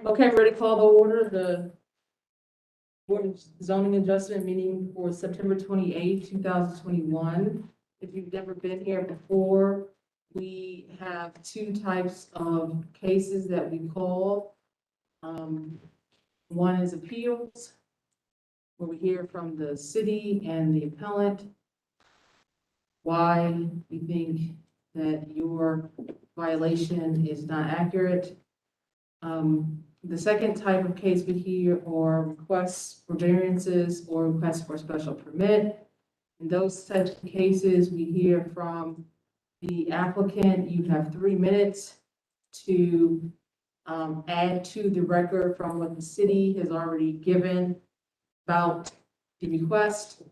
Okay, ready to call the order, the Board of Zoning Adjustment meeting for September 28, 2021. If you've never been here before, we have two types of cases that we call. One is appeals, where we hear from the city and the appellant why we think that your violation is not accurate. The second type of case we hear are requests for variances or requests for special permit. In those types of cases, we hear from the applicant. You have 3 minutes to add to the record from what the city has already given about the request.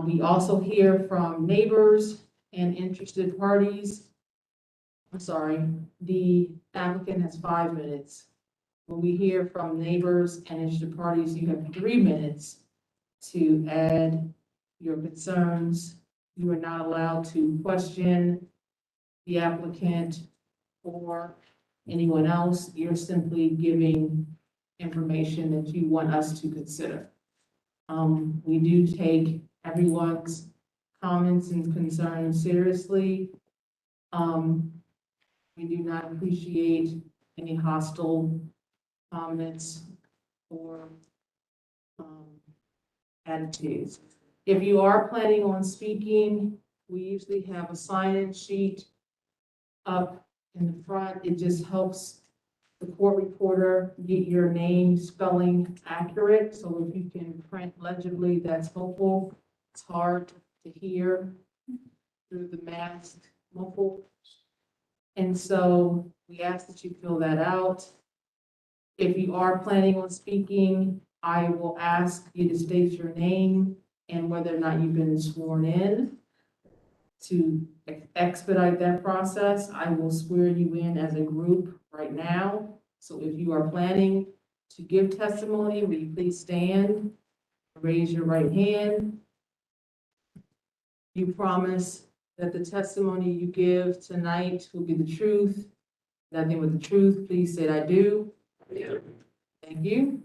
We also hear from neighbors and interested parties. I'm sorry, the applicant has 5 minutes. When we hear from neighbors and interested parties, you have 3 minutes to add your concerns. You are not allowed to question the applicant or anyone else. You're simply giving information that you want us to consider. We do take everyone's comments and concerns seriously. We do not appreciate any hostile comments or attitudes. If you are planning on speaking, we usually have a sign-in sheet up in the front. It just helps the court reporter get your name spelling accurate. So if you can print legibly, that's helpful. It's hard to hear through the masked muffled. And so we ask that you fill that out. If you are planning on speaking, I will ask you to state your name and whether or not you've been sworn in. To expedite that process, I will swear you in as a group right now. So if you are planning to give testimony, will you please stand, raise your right hand? You promise that the testimony you give tonight will be the truth, nothing but the truth. Please say I do. Yeah. Thank you.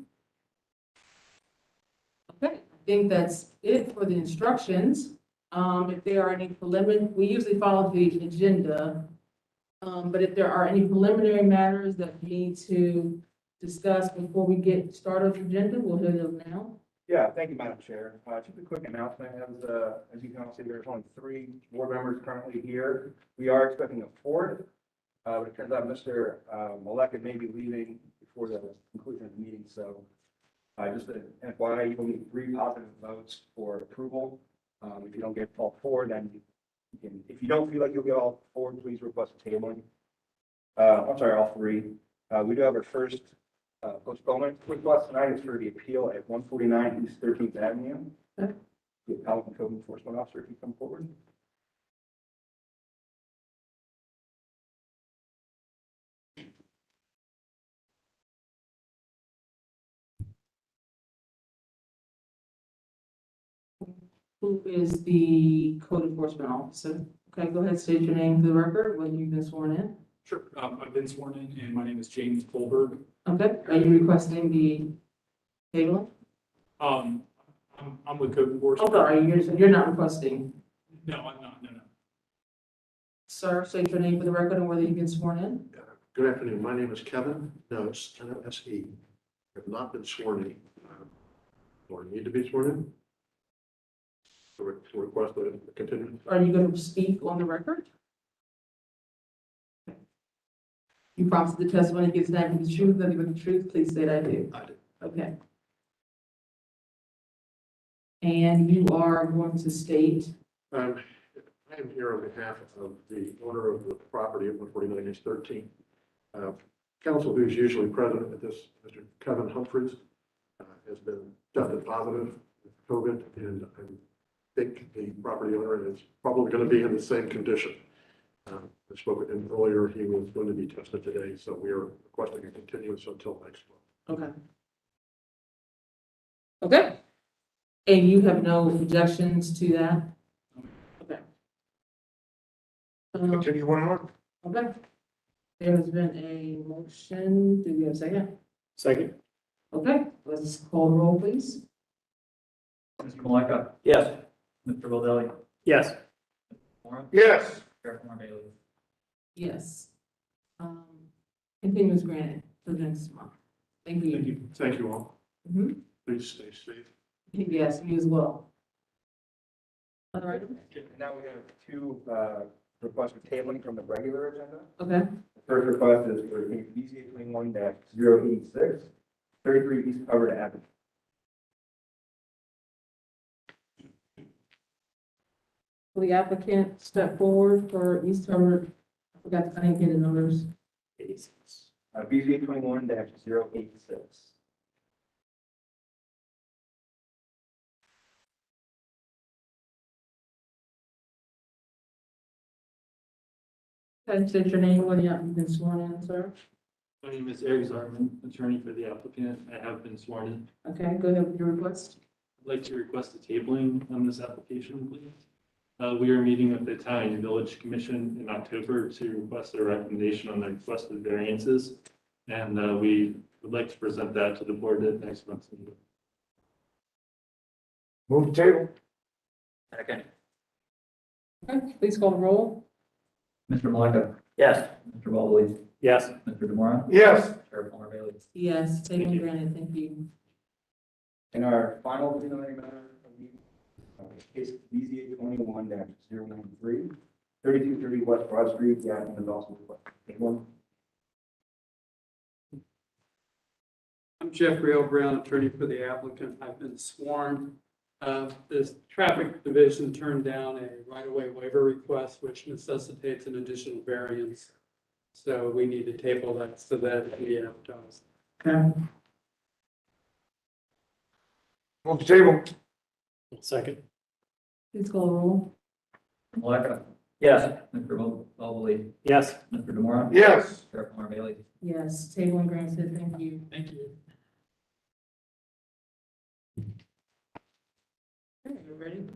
Okay, I think that's it for the instructions. If there are any preliminary, we usually follow the agenda. But if there are any preliminary matters that we need to discuss before we get started with the agenda, we'll hear them now. Yeah, thank you, Madam Chair. Just a quick announcement, as you can all see, there's only 3 board members currently here. We are expecting a 4th, but it turns out Mr. Maleka may be leaving before the conclusion of the meeting, so just an FYI, you will need 3 positive votes for approval. If you don't get all 4, then you can, if you don't feel like you'll get all 4, please request a tabling. I'm sorry, all 3. We do have our first postponement request tonight is for the appeal at 149 East 13th Avenue. Okay. The appellant code enforcement officer can come forward. Who is the code enforcement officer? Okay, go ahead, state your name for the record, when you've been sworn in. Sure. I've been sworn in and my name is James Colberg. Okay, are you requesting the table? I'm with code enforcement. Oh, sorry, you're not requesting. No, I'm not. No. Sir, state your name for the record and whether you've been sworn in. Good afternoon. My name is Kevin Nose, N-O-S-E. I have not been sworn in. Or need to be sworn in? To request a continuance. Are you going to speak on the record? You promise the testimony gives nothing but the truth, nothing but the truth. Please state I do. I did. Okay. And you are going to state. I am here on behalf of the owner of the property at 149 East 13. Counsel, who's usually present at this, Mr. Kevin Humphreys, has been tested positive with COVID, and I think the property owner is probably going to be in the same condition. I spoke with him earlier. He was going to be tested today, so we are requesting a continuance until next month. Okay. Okay. And you have no objections to that? Okay. Continue one on. Okay. There has been a motion. Do we have a second? Second. Okay, let's call the roll, please. Mr. Maleka? Yes. Mr. Baldelli? Yes. Moore? Yes. Chair Bailey? Yes. Continuous granted for the next month. Thank you. Thank you. Thank you all. Mhm. Please stay safe. Yes, you as well. All right, And now we have two requests for tabling from the regular agenda. okay. The first request is for BZA 21-086, 33 East Covered Avenue. Will the applicant step forward for East Hubbard? I didn't get the numbers. BZA 21-086. Can you state your name when you've been sworn in, sir? My name is Eric Zarman, attorney for the applicant. I have been sworn in. Okay, go ahead with your request. I'd like to request a tabling on this application, please. We are meeting with the Italian Village Commission in October to request a recommendation on the requested variances. And we would like to present that to the board at next month's meeting. Move the table. Second. Okay, please call the roll. Mr. Maleka? Yes. Mr. Baldelli? Yes. Mr. Demora? Yes. Chair Bailey? Yes, table granted, thank you. And our final preliminary matter of the case BZA 21-093, 3230 West Broad Street. The applicant is also requesting tabling. I'm Jeffrey O'Brien, attorney for the applicant. I've been sworn. This traffic division turned down a right-of-way waiver request, which necessitates an additional variance. So we need to table that so that it can be advertised. Okay. Move the table. Second. Please call the roll. Maleka? Yes. Mr. Baldelli? Yes. Mr. Demora? Yes. Chair Bailey? Yes, table and granted, thank you. Thank you. Okay, you ready?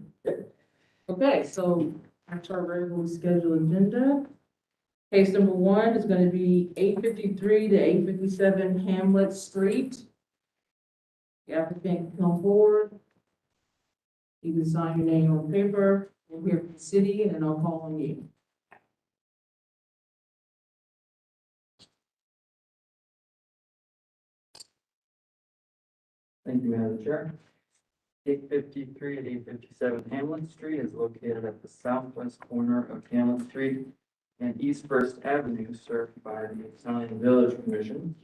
Okay, so after our regularly scheduled agenda, case number one is going to be 853 to 857 Hamlet Street. The applicant can come forward. You can sign your name on paper. We'll hear from the city, and then I'll call on you. Thank you, Madam Chair. 853 and 857 Hamlin Street is located at the southwest corner of Hamlin Street and East First Avenue, served by the Italian Village Commission.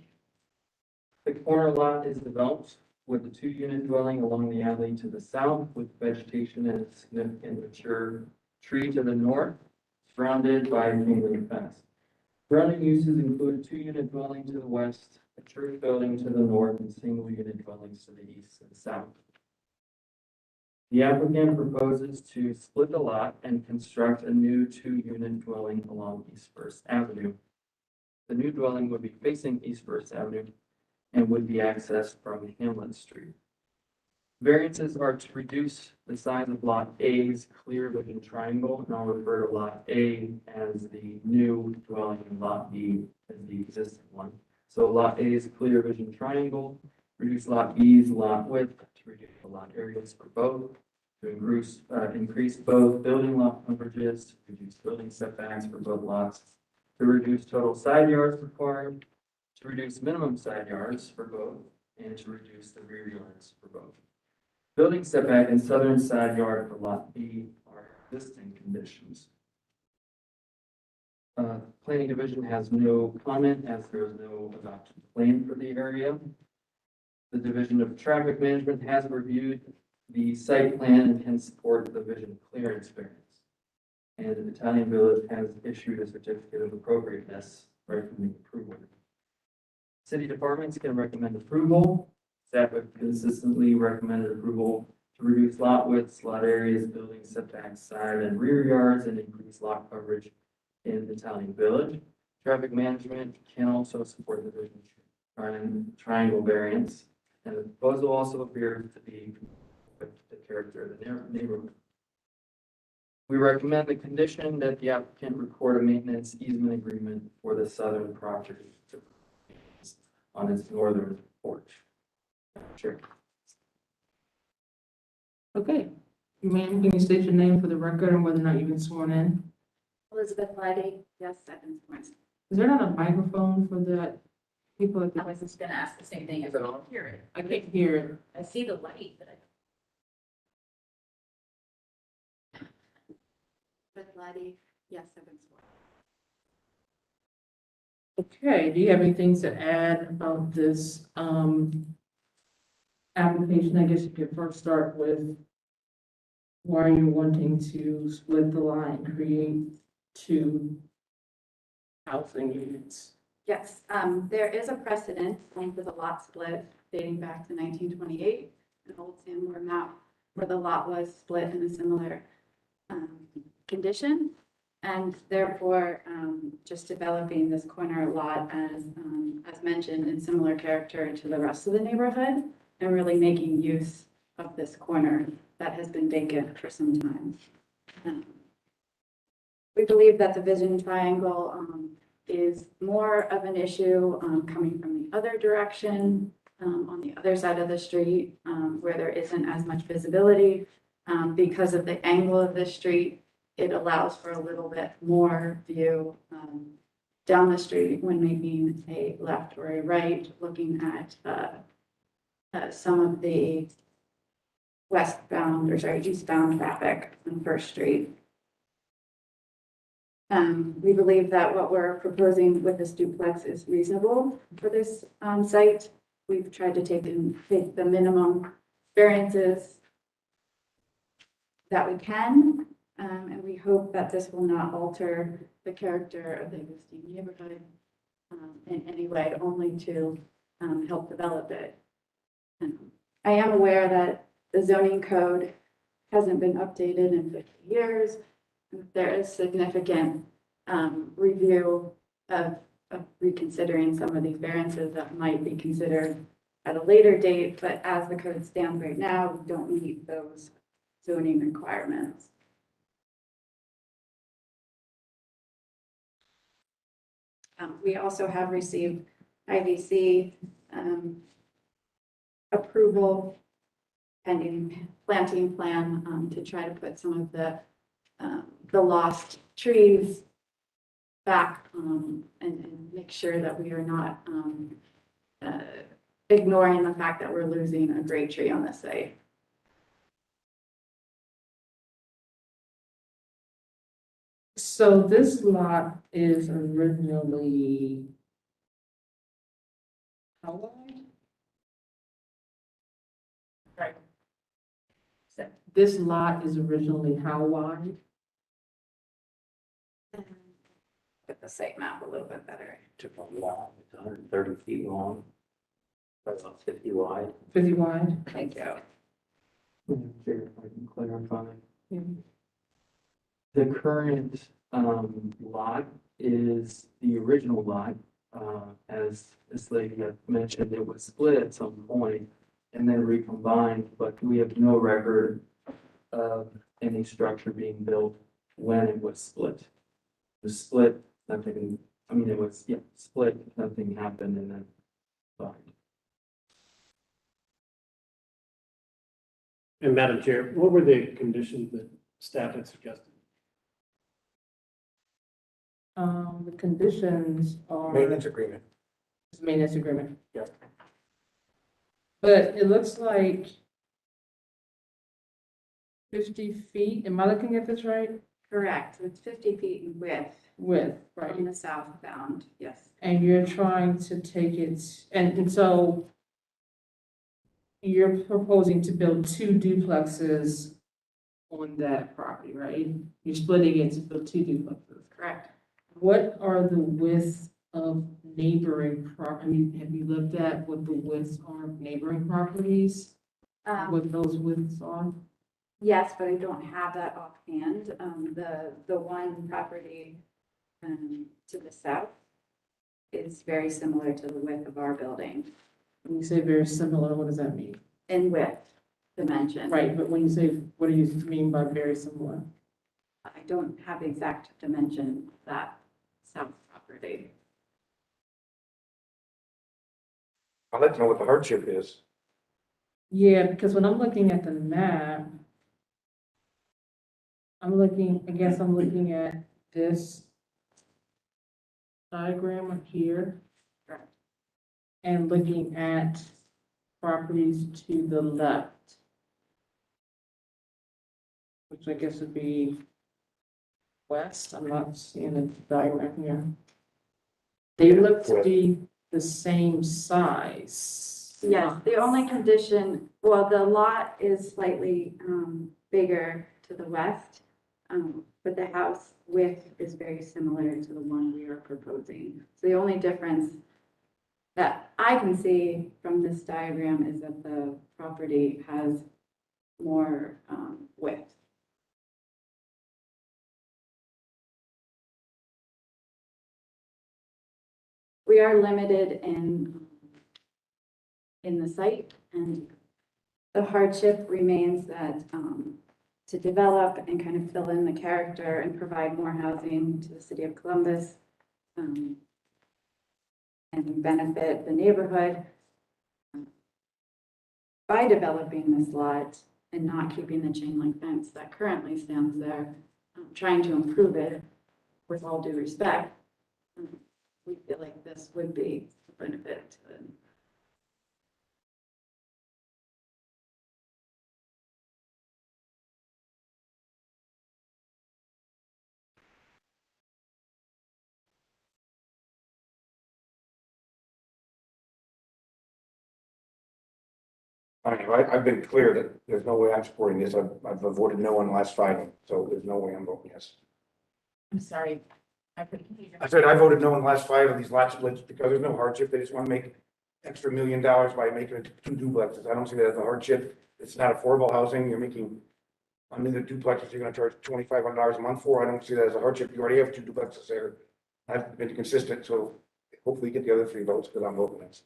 The corner lot is developed with a two-unit dwelling along the alley to the south with vegetation and a significant mature tree to the north, surrounded by a chain link fence. Surrounding uses include a two-unit dwelling to the west, a church building to the north, and single-unit dwellings to the east and south. The applicant proposes to split the lot and construct a new two-unit dwelling along East First Avenue. The new dwelling would be facing East First Avenue and would be accessed from Hamlin Street. Variances are to reduce the size of Lot A's clear vision triangle, and I'll refer to Lot A as the new dwelling and Lot B as the existing one. So Lot A's clear vision triangle, reduce Lot B's lot width to reduce the lot areas for both, to increase both building lot coverages, to reduce building setbacks for both lots, to reduce total side yards required, to reduce minimum side yards for both, and to reduce the rear yards for both. Building setback and southern side yard for Lot B are existing conditions. Planning Division has no comment as there is no adopted plan for the area. The Division of Traffic Management has reviewed the site plan and can support the vision clearance variance. And the Italian Village has issued a certificate of appropriateness recommending approval. City departments can recommend approval. Staff have consistently recommended approval to reduce lot widths, lot areas, building setbacks, side and rear yards, and increase lot coverage in the Italian Village. Traffic management can also support the vision triangle variance. And the proposal also appears to be with the character of the neighborhood. We recommend the condition that the applicant record a maintenance easement agreement for the southern property on its northern porch. Sure. Okay. Ma'am, can you state your name for the record and whether or not you've been sworn in? Elizabeth Liddy, yes, I've been sworn. Is there not a microphone for that? People at I the, was just gonna ask the same thing. Is it on? Hear it. I can't hear it. I see the light, but I. Elizabeth Liddy, yes, I've been sworn. Okay, do you have anything to add about this, application? I guess you could first start with why you're wanting to split the line, create two housing units. Yes, there is a precedent linked with a lot split dating back to 1928, an old Sandmore map where the lot was split in a similar condition. And therefore, just developing this corner lot as mentioned, in similar character to the rest of the neighborhood, and really making use of this corner that has been vacant for some time. We believe that the vision triangle is more of an issue coming from the other direction, on the other side of the street, where there isn't as much visibility. Because of the angle of the street, it allows for a little bit more view down the street when making a left or a right, looking at some of the eastbound traffic on First Street. We believe that what we're proposing with this duplex is reasonable for this site. We've tried to take the minimum variances that we can, and we hope that this will not alter the character of the existing neighborhood in any way, only to help develop it. I am aware that the zoning code hasn't been updated in 50 years. There is significant review of reconsidering some of these variances that might be considered at a later date, but as the code stands right now, we don't meet those zoning requirements. We also have received IVC approval pending planting plan to try to put some of the lost trees back and make sure that we are not ignoring the fact that we're losing a great tree on the site. So this lot is originally how wide? Right. This lot is originally how wide? Get the site map a little bit better. Took a lot, it's 130 feet long, about 50 wide. 50 wide? Thank you. Here, if I can clarify. Mhm. The current lot is the original lot. As this lady had mentioned, it was split at some point and then recombined, but we have no record of any structure being built when it was split. It was split, nothing, I mean, it was, yeah, split, nothing happened and then combined. And Madam Chair, what were the conditions that staff had suggested? The conditions are. Maintenance agreement. Maintenance agreement. Yep. But it looks like 50 feet, am I looking at this right? Correct. It's 50 feet in width Width, right? on the southbound, yes. And you're trying to take it, and so you're proposing to build two duplexes on that property, right? You're splitting it to build two duplexes. Correct. What are the widths of neighboring have you looked at what the widths are of neighboring properties? What those widths are? Yes, but I don't have that offhand. The one property to the south is very similar to the width of our building When you say very similar, what does that mean? in width dimension. Right, but when you say, what do you mean by very similar? I don't have the exact dimension of that south property. I'd like to know what the hardship is. Yeah, because when I'm looking at the map, I guess I'm looking at this diagram up here. Correct. And looking at properties to the left. Which I guess would be west, I'm not seeing the diagram here. They look to be the same size. Yes, the only condition, well, the lot is slightly bigger to the west, but the house width is very similar to the one we are proposing. So the only difference that I can see from this diagram is that the property has more width. We are limited in the site, and the hardship remains that to develop and kind of fill in the character and provide more housing to the city of Columbus and benefit the neighborhood by developing this lot and not keeping the chain link fence that currently stands there, trying to improve it with all due respect. We feel like this would be a benefit to the I've been clear that there's no way I'm supporting this. I've voted no on the last 5, so there's no way I'm voting yes. I'm sorry. I couldn't hear. I said I voted no on the last 5 of these lot splits because there's no hardship. They just want to make extra $1 million by making it 2 duplexes. I don't see that as a hardship. It's not affordable housing. You're making unlimited duplexes. You're going to charge $2,500 a month for. I don't see that as a hardship. You already have 2 duplexes there. I've been consistent, so hopefully get the other 3 votes because I'm voting this.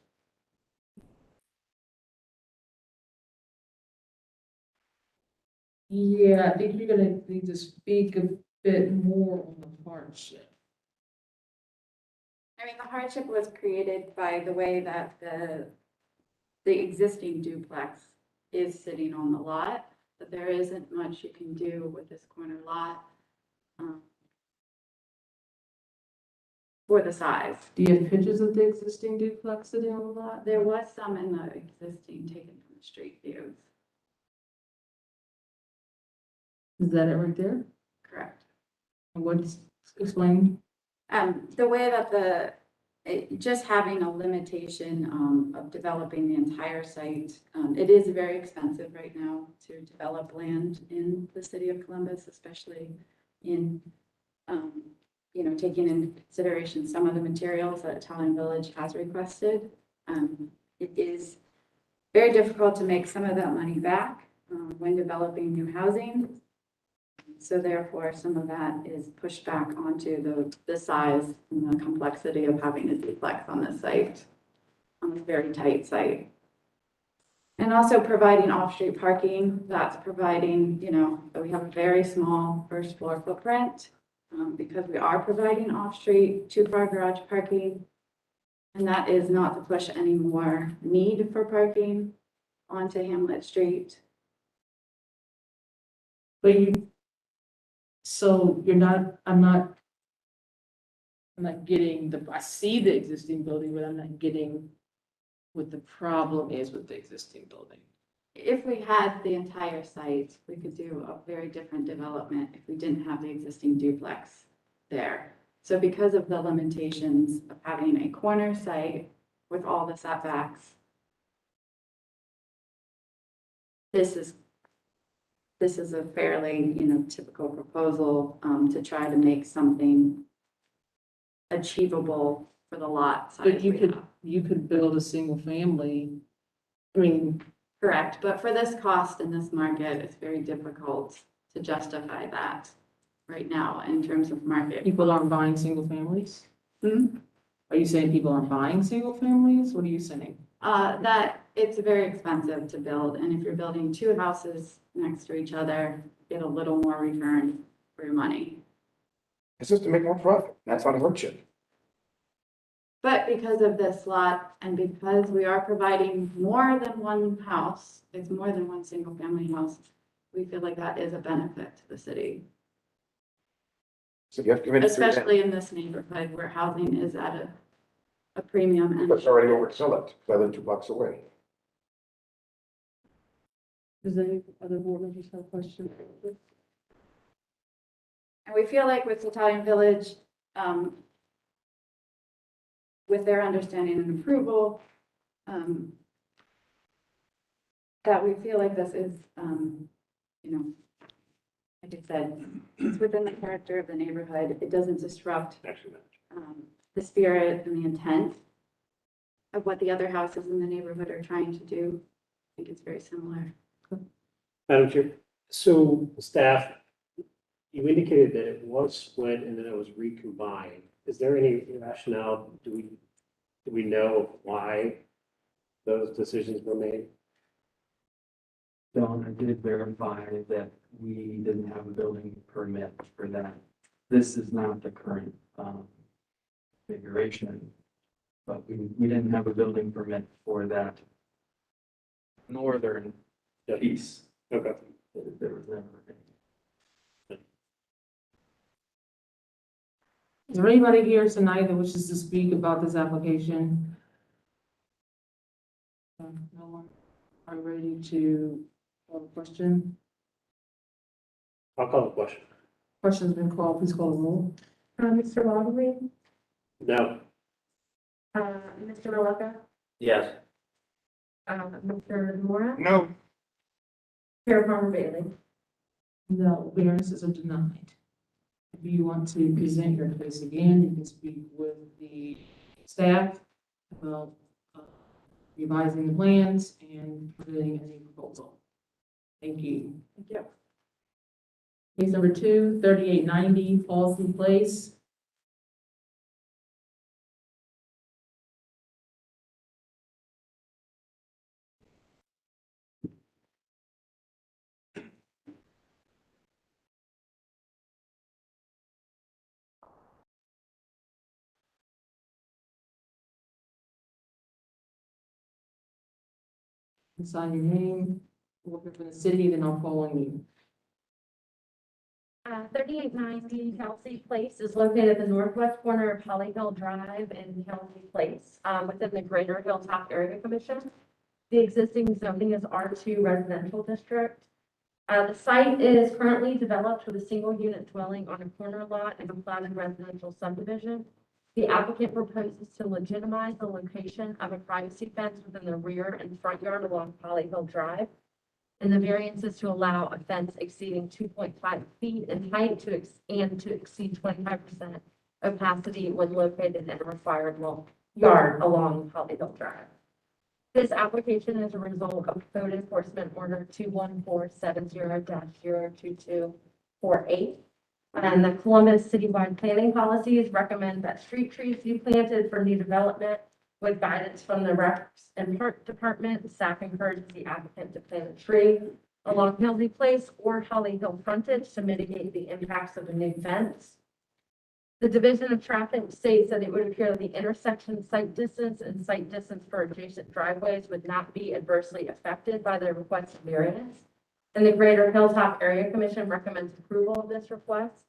Yeah, I think you're gonna need to speak a bit more on the hardship. I mean, the hardship was created by the way that the existing duplex is sitting on the lot, but there isn't much you can do with this corner lot for the size. Do you have pictures of the existing duplex sitting on the lot? There was some in the existing taken from the street views, Is that it right there? correct? And what's explained? The way that just having a limitation of developing the entire site, it is very expensive right now to develop land in the city of Columbus, especially in, taking into consideration some of the materials that Italian Village has requested. It is very difficult to make some of that money back when developing new housing. So therefore, some of that is pushed back onto the size and the complexity of having a duplex on this site, on a very tight site. And also providing off-street parking, that's providing, we have a very small first floor footprint because we are providing off-street 2-car garage parking. And that is not to push any more need for parking onto Hamlet Street. But so I'm not getting I see the existing building, but I'm not getting what the problem is with the existing building. If we had the entire site, we could do a very different development if we didn't have the existing duplex there. So because of the limitations of having a corner site with all the setbacks, this is a fairly, typical proposal to try to make something achievable for the lot size. But you could build a single family. I mean, correct, but for this cost in this market, it's very difficult to justify that right now in terms of market. people aren't buying single families. Hmm? Are you saying people aren't buying single families? What are you saying? That it's very expensive to build, and if you're building 2 houses next to each other, get a little more return for your money. It's just to make more profit. That's not a hardship. But because of this lot and because we are providing more than one house, it's more than one single family house, we feel like that is a benefit to the city, So you have to commit to 3 especially in this neighborhood where housing is at a premium. And That's already over to sell it, 'cause I live 2 blocks away. Does any other board members have questions? And we feel like with Italian Village, with their understanding and approval, that we feel like this is, like I said, it's within the character of the neighborhood. It doesn't disrupt the spirit and the intent of what the other houses in the neighborhood are trying to do. I think it's very similar. Madam Chair, so staff, you indicated that it was split and then it was recombined. Is there any rationale, do we know why those decisions were made? Don, I did verify that we didn't have a building permit for that. This is not the current configuration, but we didn't have a building permit for that northern piece. Okay. There was never any. Is there anybody here tonight that wishes to speak about this application? No one? Are you ready to call a question? I'll call the question. Question's been called, please call the roll. Mr. Lawley, No. Mr. Malaka, Yes. Mr. Mora, No. Chair Farmer Bailey. No, variances are denied. If you want to present your case again, you can speak with the staff about revising the plans and presenting a new proposal. Thank you. Thank you. Case number 2, 3890 Falsey Place. Sign your name, working for the city, then I'll call on you. 3890 Kelsey Place is located at the northwest corner of Holly Hill Drive and Kelsey Place, within the Greater Hilltop Area Commission. The existing zoning is R2 residential district. The site is currently developed with a single unit dwelling on a corner lot in a platted residential subdivision. The applicant proposes to legitimize the location of a privacy fence within the rear and front yard along Holly Hill Drive. And the variance is to allow a fence exceeding 2.5 feet in height to exceed 25% opacity when located in a required yard along Holly Hill Drive. This application is a result of Code Enforcement Order 21470-02248. And the Columbus citywide planning policies recommend that street trees be planted for new development. With guidance from the Recs and Park Department, staff encourages the applicant to plant a tree along Kelsey Place or Holly Hill frontage to mitigate the impacts of a new fence. The Division of Traffic states that it would appear that the intersection site distance and site distance for adjacent driveways would not be adversely affected by the requested variance. And the Greater Hilltop Area Commission recommends approval of this request.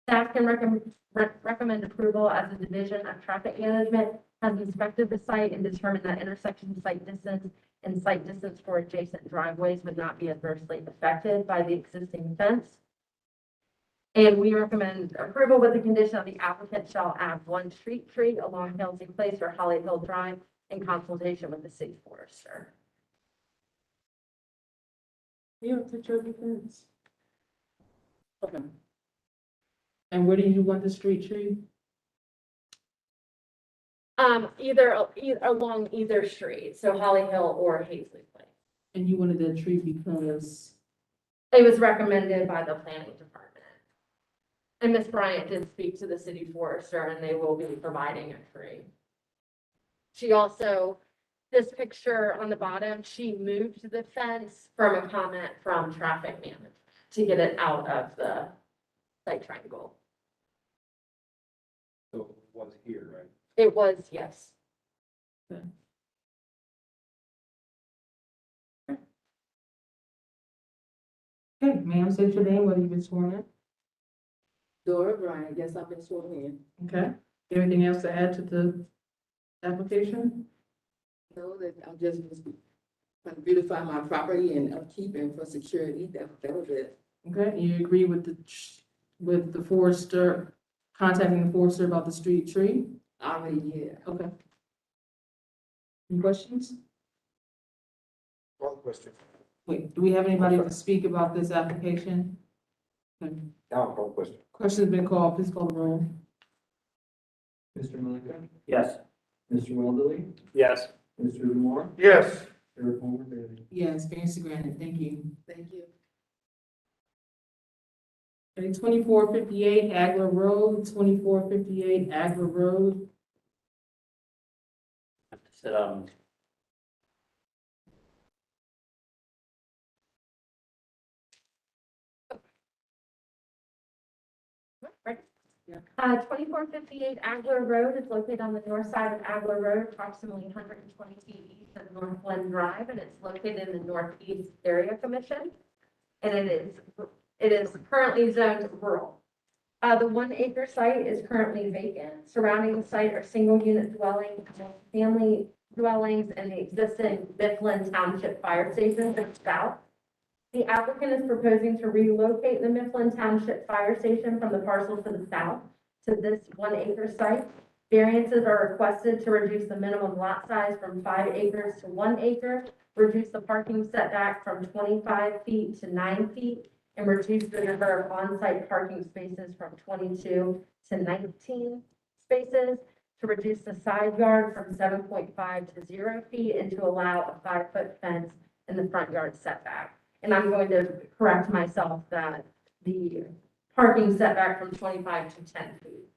Staff can recommend approval as the Division of Traffic Management has inspected the site and determined that intersection site distance and site distance for adjacent driveways would not be adversely affected by the existing fence. And we recommend approval with the condition that the applicant shall add one street tree along Kelsey Place or Holly Hill Drive in consultation with the city forester. You have a picture of the fence? Okay. And where do you want the street tree? Either along either street, so Holly Hill or Hazley Place. And you wanted that tree because, It was recommended by the planning department. And Ms. Bryant did speak to the city forester and they will be providing a tree. She also, this picture on the bottom, she moved the fence from a comment from traffic management to get it out of the site triangle. So it was here, right? It was, yes. Okay, ma'am, state your name, whether you've been sworn in. Dora Bryant, yes, I've been sworn in. Okay. Anything else to add to the application? No, that I'm just trying to beautify my property and upkeep and for security, that was it. Okay, you agree with the forester, contacting the forester about the street tree? I already did. Okay. Any questions? One question. Wait, do we have anybody to speak about this application? Okay. Now, no question. Question's been called, please call the roll. Mr. Malika? Yes. Mr. Wonderly? Yes. Mr. Moore? Yes. Chair Palmer Bailey? Yes, variance is granted, thank you. Thank you. Okay, 2458 Agler Road, 2458 Agler Road. Said, Yeah. 2458 Agler Road is located on the north side of Agler Road, approximately 120 feet east of North Glen Drive, and it's located in the Northeast Area Commission. And it is currently zoned rural. The 1 acre site is currently vacant. Surrounding the site are single unit dwellings, family dwellings, and the existing Mifflin Township Fire Station to the south. The applicant is proposing to relocate the Mifflin Township Fire Station from the parcel to the south to this 1 acre site. Variances are requested to reduce the minimum lot size from 5 acres to 1 acre, reduce the parking setback from 25 feet to 9 feet, and reduce the number of on-site parking spaces from 22 to 19 spaces, to reduce the side yard from 7.5 to 0 feet, and to allow a 5-foot fence in the front yard setback. And I'm going to correct myself that the parking setback from 25 to 10 feet.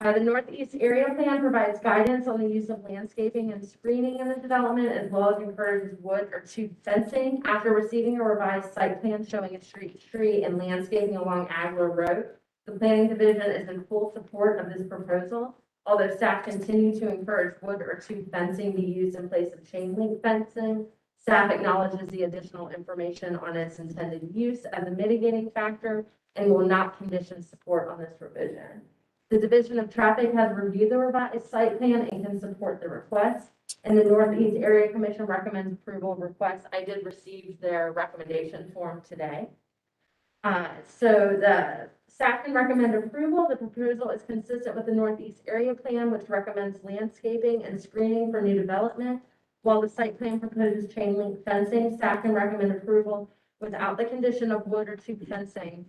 The Northeast Area Plan provides guidance on the use of landscaping and screening in the development, as well as encourages wood or tube fencing. After receiving a revised site plan showing a street tree and landscaping along Agler Road, the planning division is in full support of this proposal. Although staff continue to encourage wood or tube fencing be used in place of chain link fencing, staff acknowledges the additional information on its intended use as a mitigating factor and will not condition support on this revision. The Division of Traffic has reviewed the revised site plan and can support the request. And the Northeast Area Commission recommends approval of request. I did receive their recommendation form today. So the staff can recommend approval. The proposal is consistent with the Northeast Area Plan, which recommends landscaping and screening for new development. While the site plan proposes chain link fencing, staff can recommend approval without the condition of wood or tube fencing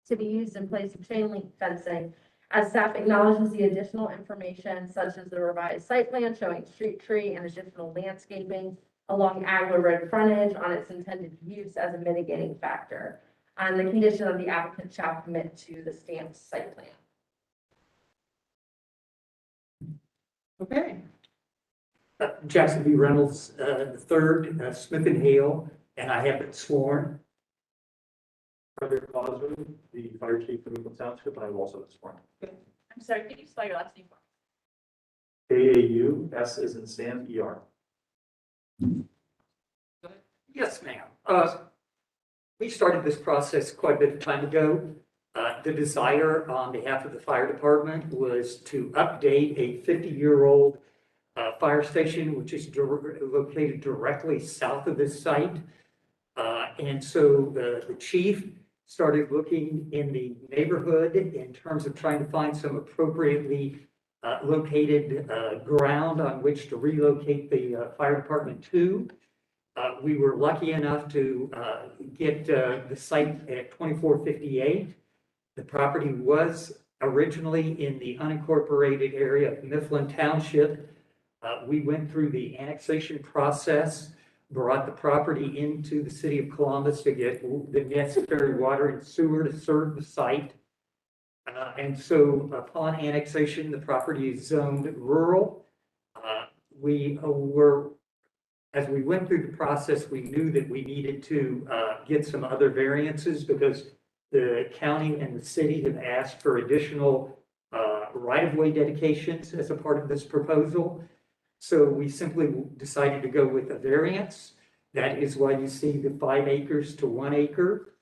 to be used in place of chain link fencing, as staff acknowledges the additional information such as the revised site plan showing street tree and additional landscaping along Agler Road frontage on its intended use as a mitigating factor, and the condition of the applicant shall commit to the stamped site plan. Okay. Jackson B. Reynolds, the third, Smith and Hale, and I have been sworn. Frederick Cosby, the fire chief of Mifflin Township, and I've also been sworn. I'm sorry, could you spell your last name? KAU, S is in Sam, ER. Yes, ma'am. We started this process quite a bit of time ago. The desire on behalf of the fire department was to update a 50-year-old fire station, which is located directly south of this site. And so the chief started looking in the neighborhood in terms of trying to find some appropriately located ground on which to relocate the fire department to. We were lucky enough to get the site at 2458. The property was originally in the unincorporated area of Mifflin Township. We went through the annexation process, brought the property into the city of Columbus to get the necessary water and sewer to serve the site. And so upon annexation, the property is zoned rural. We were As we went through the process, we knew that we needed to get some other variances because the county and the city have asked for additional right-of-way dedications as a part of this proposal. So we simply decided to go with a variance. That is why you see the 5 acres to 1 acre.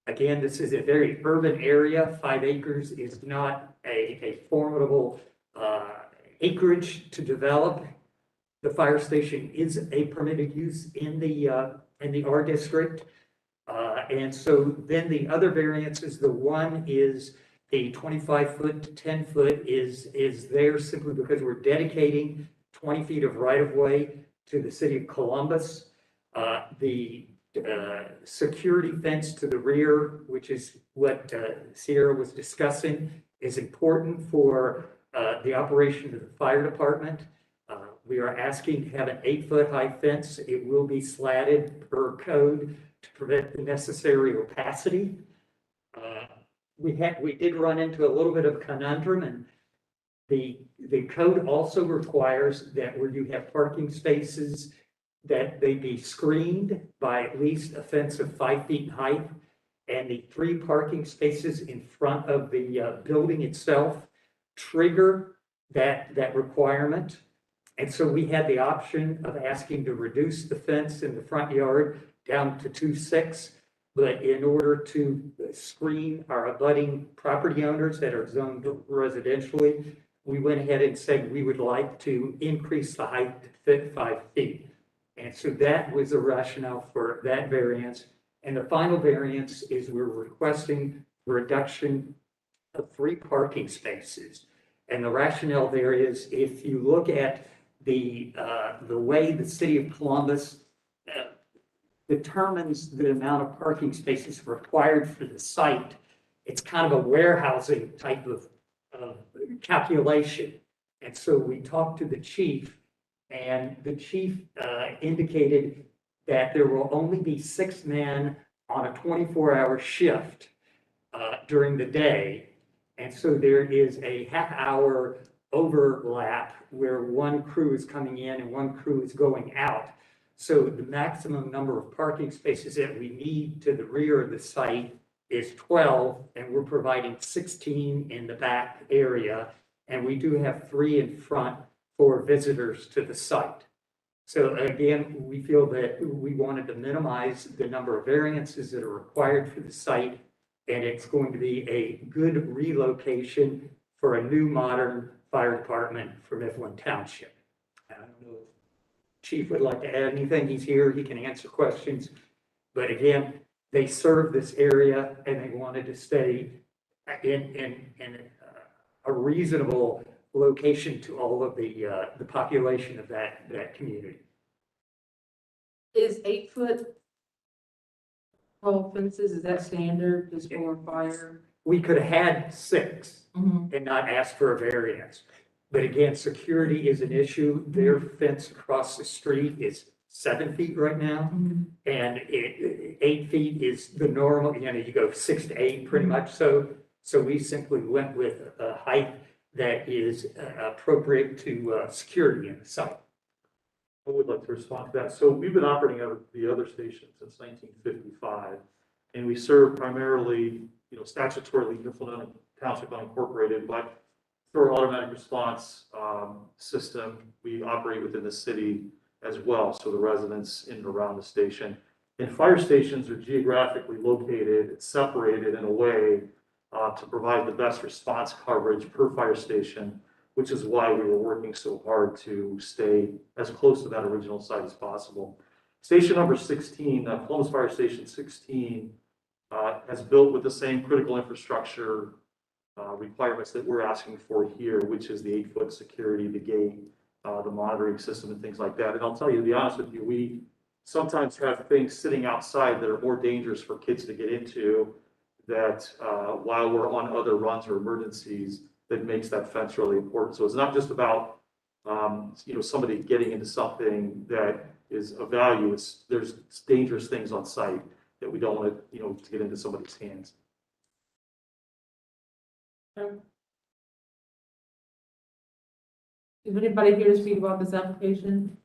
Again, this is a very urban area. 5 acres is not a formidable acreage to develop. The fire station is a permitted use in the R district. And so then the other variances, the one is a 25-foot to 10-foot is there simply because we're dedicating 20 feet of right-of-way to the city of Columbus. The security fence to the rear, which is what Sierra was discussing, is important for the operation of the fire department. We are asking to have an 8-foot high fence. It will be slatted per code to prevent the necessary opacity. We did run into a little bit of conundrum, and the code also requires that where you have parking spaces, that they be screened by at least a fence of 5 feet in height, and the 3 parking spaces in front of the building itself trigger that requirement. And so we had the option of asking to reduce the fence in the front yard down to 2.6, but in order to screen our abutting property owners that are zoned residentially, we went ahead and said we would like to increase the height to fit 5 feet. And so that was the rationale for that variance. And the final variance is we're requesting a reduction of 3 parking spaces. And the rationale there is if you look at the way the city of Columbus determines the amount of parking spaces required for the site, it's kind of a warehousing type of calculation. And so we talked to the chief, and the chief indicated that there will only be 6 men on a 24-hour shift during the day. And so there is a half-hour overlap where one crew is coming in and one crew is going out. So the maximum number of parking spaces that we need to the rear of the site is 12, and we're providing 16 in the back area. And we do have 3 in front for visitors to the site. So again, we feel that we wanted to minimize the number of variances that are required for the site, and it's going to be a good relocation for a new modern fire department for Mifflin Township. I don't know if Chief would like to add anything. He's here, he can answer questions. But again, they serve this area and they wanted to stay in a reasonable location to all of the population of that community. Is 8-foot tall fences, is that standard just for fire? We could have had 6 Mhm. and not asked for a variance. But again, security is an issue. Their fence across the street is 7 feet right now. Mhm. And 8 feet is the normal, you go 6 to 8 pretty much. So we simply went with a height that is appropriate to security in the site. I would like to respond to that. So we've been operating out of the other station since 1955, and we serve primarily, statutorily Mifflin Township unincorporated, but through our automatic response system, we operate within the city as well. So the residents in and around the station. And fire stations are geographically located, separated in a way to provide the best response coverage per fire station, which is why we were working so hard to stay as close to that original site as possible. Station number 16, Columbus Fire Station 16, has built with the same critical infrastructure requirements that we're asking for here, which is the 8-foot security, the gate, the monitoring system and things like that. And I'll tell you, to be honest with you, we sometimes have things sitting outside that are more dangerous for kids to get into that while we're on other runs or emergencies, that makes that fence really important. So it's not just about, somebody getting into something that is of value. There's dangerous things on site that we don't want to get into somebody's hands. Is anybody here to speak about this application?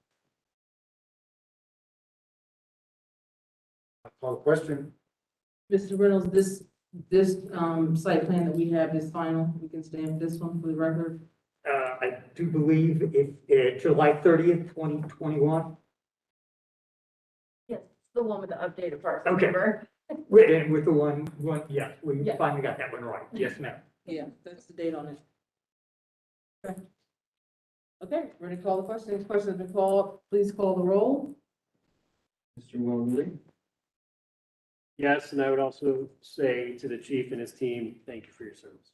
Call the question. Mr. Reynolds, this site plan that we have is final. We can stamp this one for the record. I do believe it, July 30th, 2021. Yes, it's the one with the updated parcel Okay. number. And with the one, yeah, we Yeah. finally got that one right. Yes, ma'am. Yeah, that's the date on it. Okay. Okay, ready to call the question? Next question has been called. Please call the roll. Mr. Walmsley, Yes, and I would also say to the chief and his team, thank you for your service.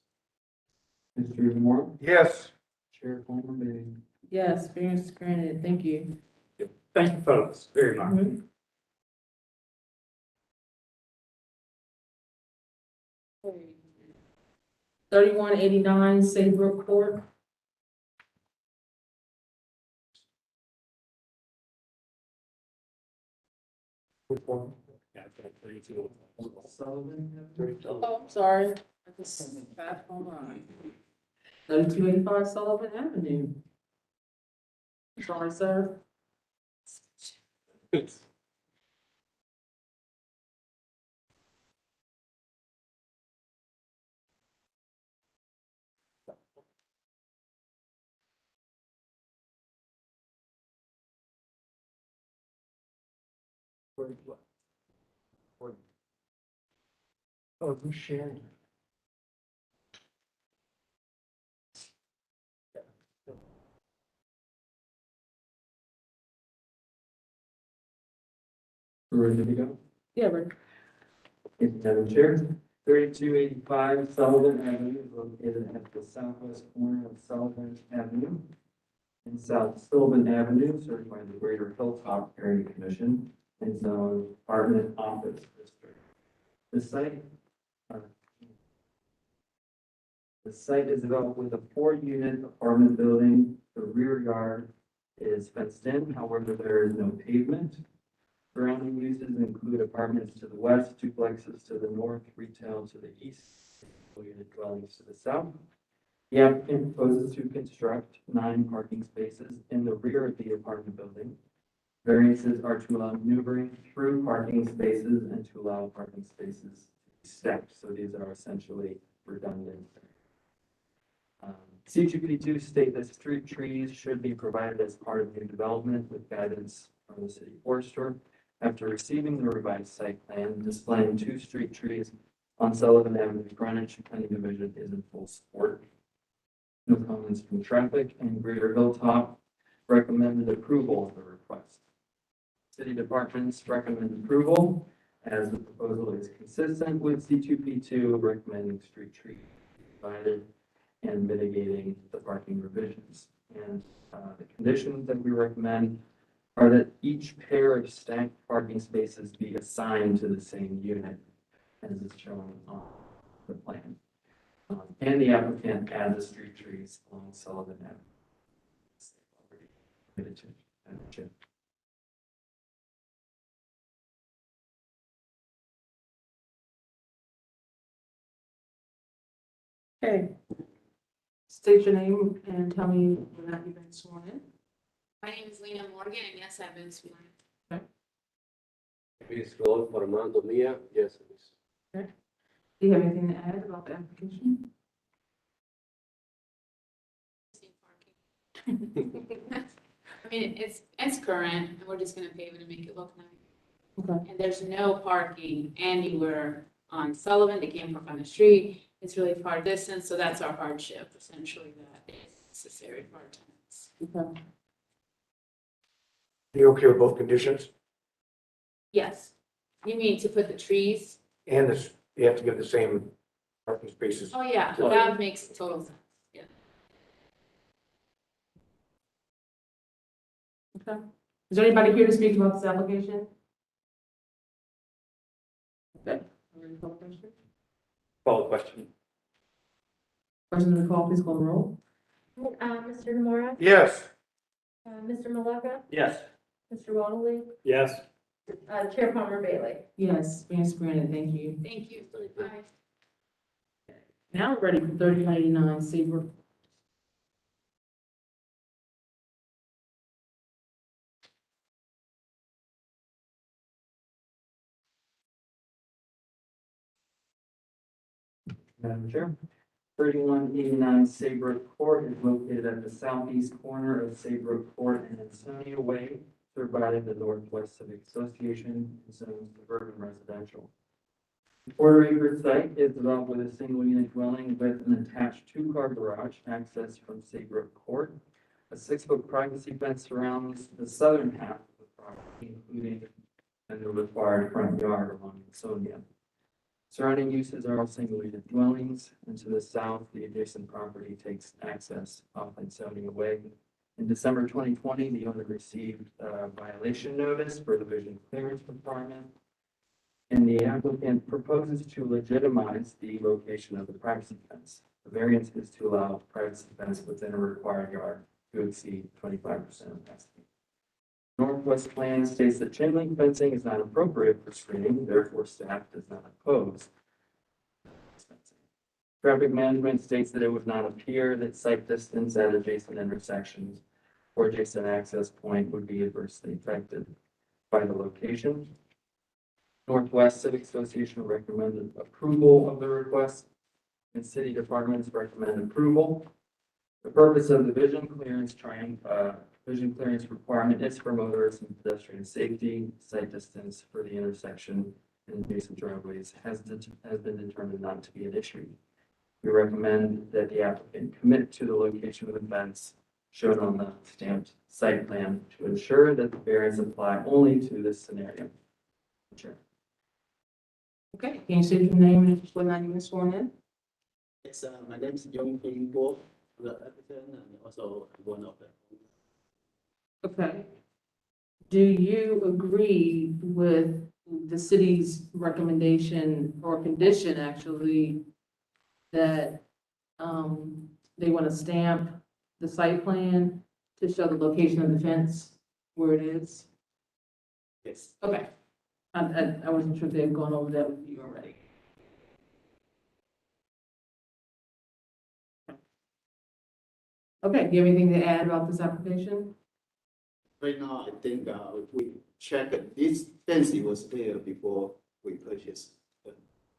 Mr. Moore, Yes. Chair Palmer Bailey. Yes, variance is granted. Thank you. Thank you, folks, very much. Mhm. 3189 Saybrook Court. Sullivan. Oh, I'm sorry. I just passed my mind. 3285 Sullivan Avenue. Sorry, sir. Oh, who's sharing? Ready to go? Yeah, Rick. Madam Chair, 3285 Sullivan Avenue is located at the southwest corner of Sullivan Avenue and South Sullivan Avenue, served by the Greater Hilltop Area Commission and Zone Apartment Office District. The site is developed with a 4-unit apartment building. The rear yard is fenced in, however, there is no pavement. Surrounding uses include apartments to the west, duplexes to the north, retail to the east, unit dwellings to the south. The applicant proposes to construct 9 parking spaces in the rear of the apartment building. Variances are to allow maneuvering through parking spaces and to allow parking spaces to be stepped, so these are essentially redundant. C2P2 state that street trees should be provided as part of new development with guidance from the city forester. After receiving the revised site plan displaying 2 street trees on Sullivan Avenue frontage, planning division is in full support. No comments from traffic, and Greater Hilltop recommended approval of the request. City departments recommend approval as the proposal is consistent with C2P2 recommending street trees provided and mitigating the parking revisions. And the conditions that we recommend are that each pair of stacked parking spaces be assigned to the same unit as is shown on the plan. And the applicant add the street trees along Sullivan Avenue. Committed to, Madam Chair. Okay. State your name and tell me when you've been sworn in. My name is Lena Morgan, and yes, I've been sworn. Luis Rodolfo Armando Mia, yes, please. Do you have anything to add about the application? I mean, it's current, and we're just gonna pave it and make it look nice. Okay. And there's no parking anywhere on Sullivan. They can't park on the street. It's really far distance, so that's our hardship, essentially, that is necessary for our tenants. Okay. You okay with both conditions? Yes. You mean to put the trees? And this, you have to give the same parking spaces. Oh, yeah, that makes total sense. Yeah. Okay. Is there anybody here to speak about this application? Okay. Ready to call the question? Call the question. Question to the call, please call the roll. Mr. Demora, Yes. Mr. Malaka, Yes. Mr. Walmsley, Yes, Chair Palmer Bailey. Yes, variance granted. Thank you. Thank you. Bye. Now we're ready for 3099 Saybrook. Madam Chair. 3189 Saybrook Court is located at the southeast corner of Saybrook Court and Ansonia Way, served by the Northwest Civic Association, and zone suburban residential. The quarter-acre site is developed with a single-unit dwelling with an attached two-car garage accessed from Saybrook Court. A 6-foot privacy fence surrounds the southern half of the property, including the required front yard along Ansonia. Surrounding uses are all single-unit dwellings, and to the south, the adjacent property takes access off Ansonia Way. In December 2020, the owner received a violation notice for the vision clearance requirement, and the applicant proposes to legitimize the location of the privacy fence. The variance is to allow privacy fence within a required yard to exceed 25% of density. Northwest plan states that chain link fencing is not appropriate for screening, therefore staff does not oppose this fencing. Traffic management states that it would not appear that sight distance at adjacent intersections or adjacent access point would be adversely affected by the location. Northwest Civic Association recommended approval of the request, and city departments recommend approval. The purpose of the vision clearance requirement is for motorists and pedestrian safety. Sight distance for the intersection and adjacent driveways has been determined not to be an issue. We recommend that the applicant commit to the location of the fence shown on the stamped site plan to ensure that the variance apply only to this scenario. Sure. Okay, can you state your name and when you've been sworn in? Yes, my name is John Ping-Bo, the applicant and also one of them. Okay. Do you agree with the city's recommendation or condition actually that they want to stamp the site plan to show the location of the fence where it is? Yes. Okay. I wasn't sure if they had gone over that with you already. Okay, do you have anything to add about this application? Right now, I think we check this fence was there before we purchased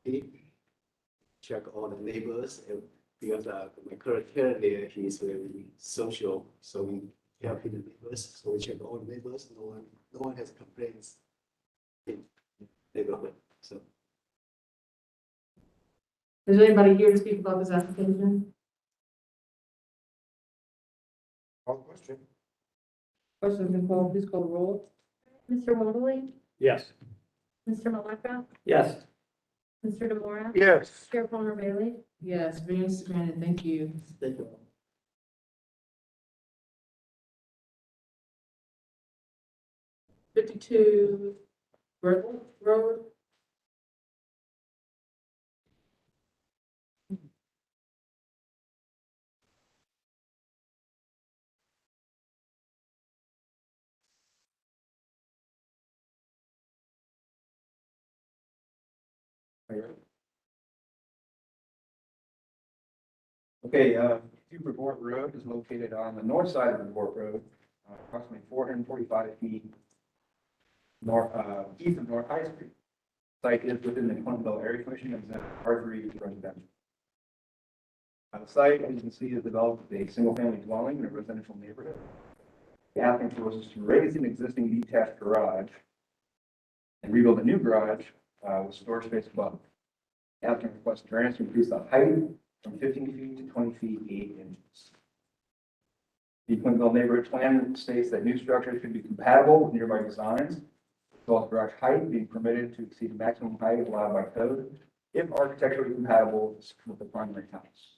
it. Check all the neighbors because my current tenant there, he's very social, so we help the neighbors. So we check all the neighbors. No one has complaints in neighborhood. So Is there anybody here to speak about this application? Call the question. Question been called, please call the roll. Mr. Mobley, Yes. Mr. Maleka, Yes. Mr. Demora, Yes. Chair Plummer Bailey. Yes, variance is granted, thank you. thank you. 52 Berkeley Road. Okay, Bridgeport Road is located on the north side of Bridgeport Road, approximately 445 feet north, east of North High Street. Site is within the Clintonville Area Commission and is R3 residential. The site, as you can see, is developed with a single-family dwelling in a residential neighborhood. The applicant proposes to raise an existing detached garage and rebuild a new garage with storage space above. The applicant requests variance to increase the height from 15 feet to 20 feet 8 inches. The Clintonville neighborhood plan states that new structures should be compatible with nearby designs, as well as garage height being permitted to exceed the maximum height allowed by code if architecturally compatible with the primary house.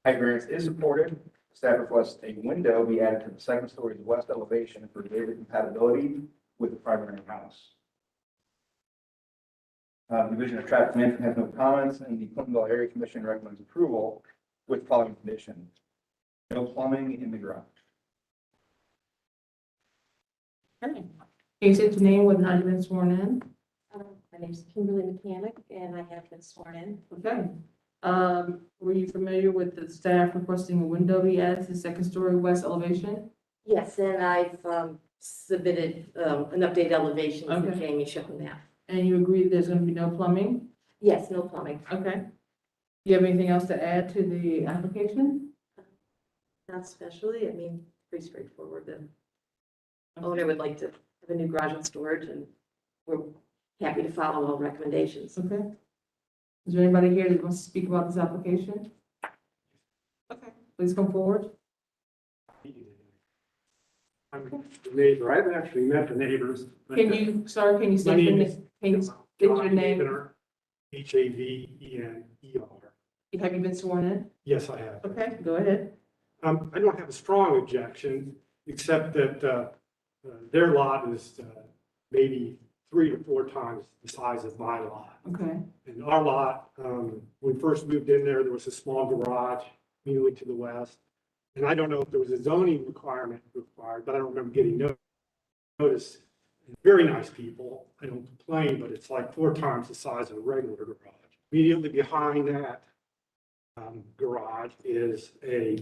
Height variance is supported. Staff requests a window be added to the second story's west elevation for greater compatibility with the primary house. Division of Traffic Management has no comments, and the Clintonville Area Commission recommends approval with the following conditions: no plumbing in the garage. Okay. Can you state your name, whether or not you've been sworn in? My name is Kimberly Mechanic, and I have been sworn in. Okay. Were you familiar with the staff requesting a window be added to the second story west elevation? Yes, and I've submitted an updated elevation for Okay. Jamie showing that. And you agree there's going to be no plumbing? Yes, no plumbing. Okay. You have anything else to add to the application? Not especially, I mean, pretty straightforward. The owner would like to have a new garage and storage, and we're happy to follow all recommendations. Okay. Is there anybody here that wants to speak about this application? Okay, please come forward. I'm the neighbor. I've actually met the neighbors. but Can you, sir, can you My state your name name? is Can you state your John name? Havener, Havener. Have you been sworn in? Yes, I have. Okay, go ahead. I don't have a strong objection, except that their lot is maybe 3 to 4 times the size of my lot. Okay, And our lot, when we first moved in there, there was a small garage immediately to the west. And I don't know if there was a zoning requirement required, but I don't remember getting notice. Very nice people. I don't complain, but it's like 4 times the size of a regular garage. Immediately behind that garage is a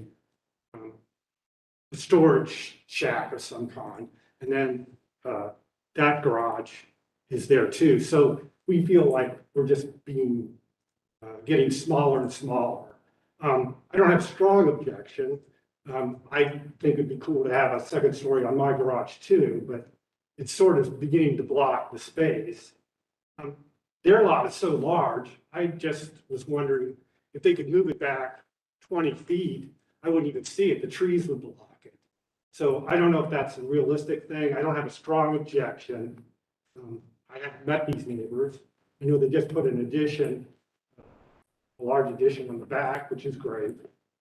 storage shack of some kind. And then that garage is there too. So we feel like we're just getting smaller and smaller. I don't have a strong objection. I think it'd be cool to have a second story on my garage too, but it's sort of beginning to block the space. Their lot is so large, I just was wondering if they could move it back 20 feet, I wouldn't even see it, the trees would block it. So I don't know if that's a realistic thing, I don't have a strong objection. I haven't met these neighbors. I know they just put an addition, a large addition on the back, which is great.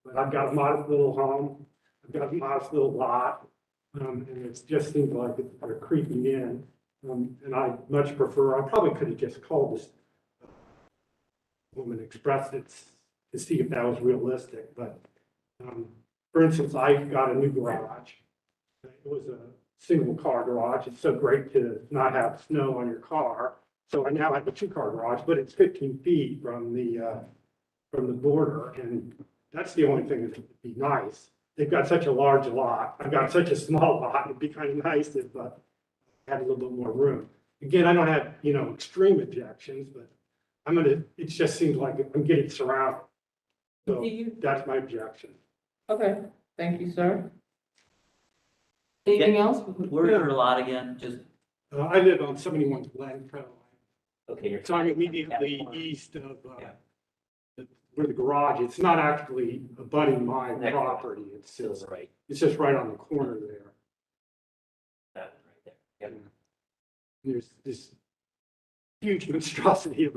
But I've got a modest little home, I've got a modest little lot, and it just seems like they're creeping in. And I much prefer, I probably could have just called this woman, expressed it to see if that was realistic. But for instance, I got a new garage. It was a single car garage. It's so great to not have snow on your car. So I now have a 2-car garage, but it's 15 feet from the border, and that's the only thing that would be nice. They've got such a large lot. I've got such a small lot. It'd be kind of nice if I had a little bit more room. Again, I don't have, extreme objections, but it just seems like I'm getting surrounded. So that's my objection. okay, thank you, sir. Anything else? Where's your lot again? Just, I live on 71 Glen Trail. okay, you're. So I'm immediately east of where the garage is. It's not actually abutting my property. It's just right on the corner there. That right there. Yep. There's this huge monstrosity of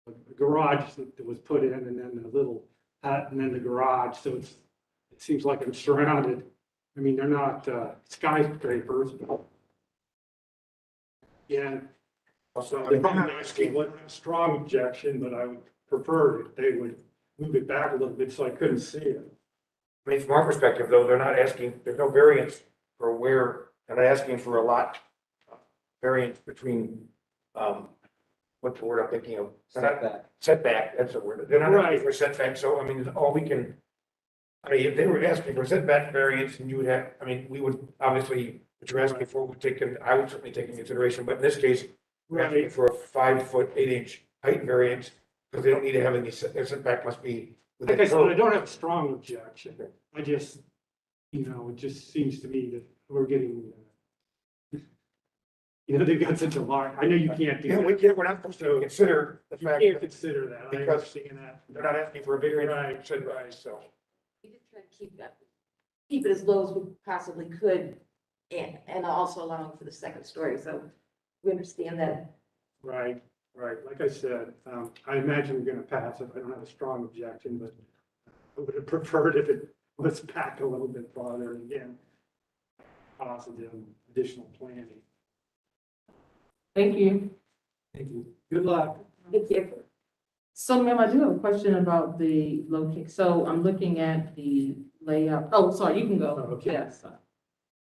a garage that was put in, and then a little hut, and then the garage. So it seems like I'm surrounded. I mean, they're not skyscrapers, but yeah. Also, I'm not asking what a strong objection, but I would prefer if they would move it back a little bit so I couldn't see it. I mean, from our perspective, though, they're not asking, there's no variance for where, they're not asking for a lot variance between, what's the word I'm thinking of? Setback, that's the word. They're not asking for setback, so, I mean, all we can, if they were asking for setback variance, and you would have, we would, obviously, what you're asking for would I would certainly take into consideration, but in this case, we're asking for a 5-foot 8-inch height variance, because they don't need to have any, their setback must be. Like I said, I don't have a strong objection. I just, it just seems to me that we're getting, they've got such a large, I know you can't do that. We're not supposed to consider the fact. You can't consider that. I Because understand that. they're not asking for a variance. Right. So. We did try to keep it as low as we possibly could, and also allowing for the second story, so we understand that. Right. Like I said, I imagine we're gonna pass it. I don't have a strong objection, but I would have preferred if it was back a little bit farther, and again, positive additional planning. Thank you. Thank you. Good luck. Thank you. So ma'am, I do have a question about the location. So I'm looking at the layout. Oh, sorry, you can go. Okay. Yes.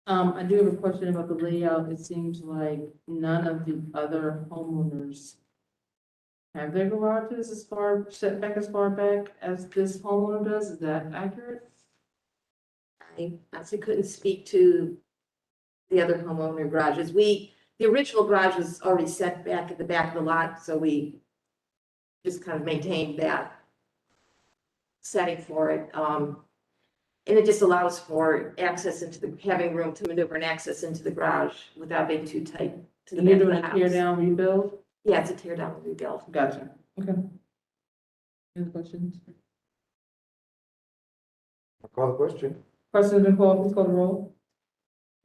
I do have a question about the layout. It seems like none of the other homeowners have their garages set back as far back as this homeowner does. Is that accurate? I honestly couldn't speak to the other homeowner garages. The original garage was already set back at the back of the lot, so we just kind of maintained that. setting for it. And it just allows for access into the, having room to maneuver and access into the garage without being too tight to the And back you're of doing the a tear house. down rebuild? Yeah, it's a tear down and rebuild. Gotcha. Okay. Any questions? I'll call the question. Question been called, please call the roll.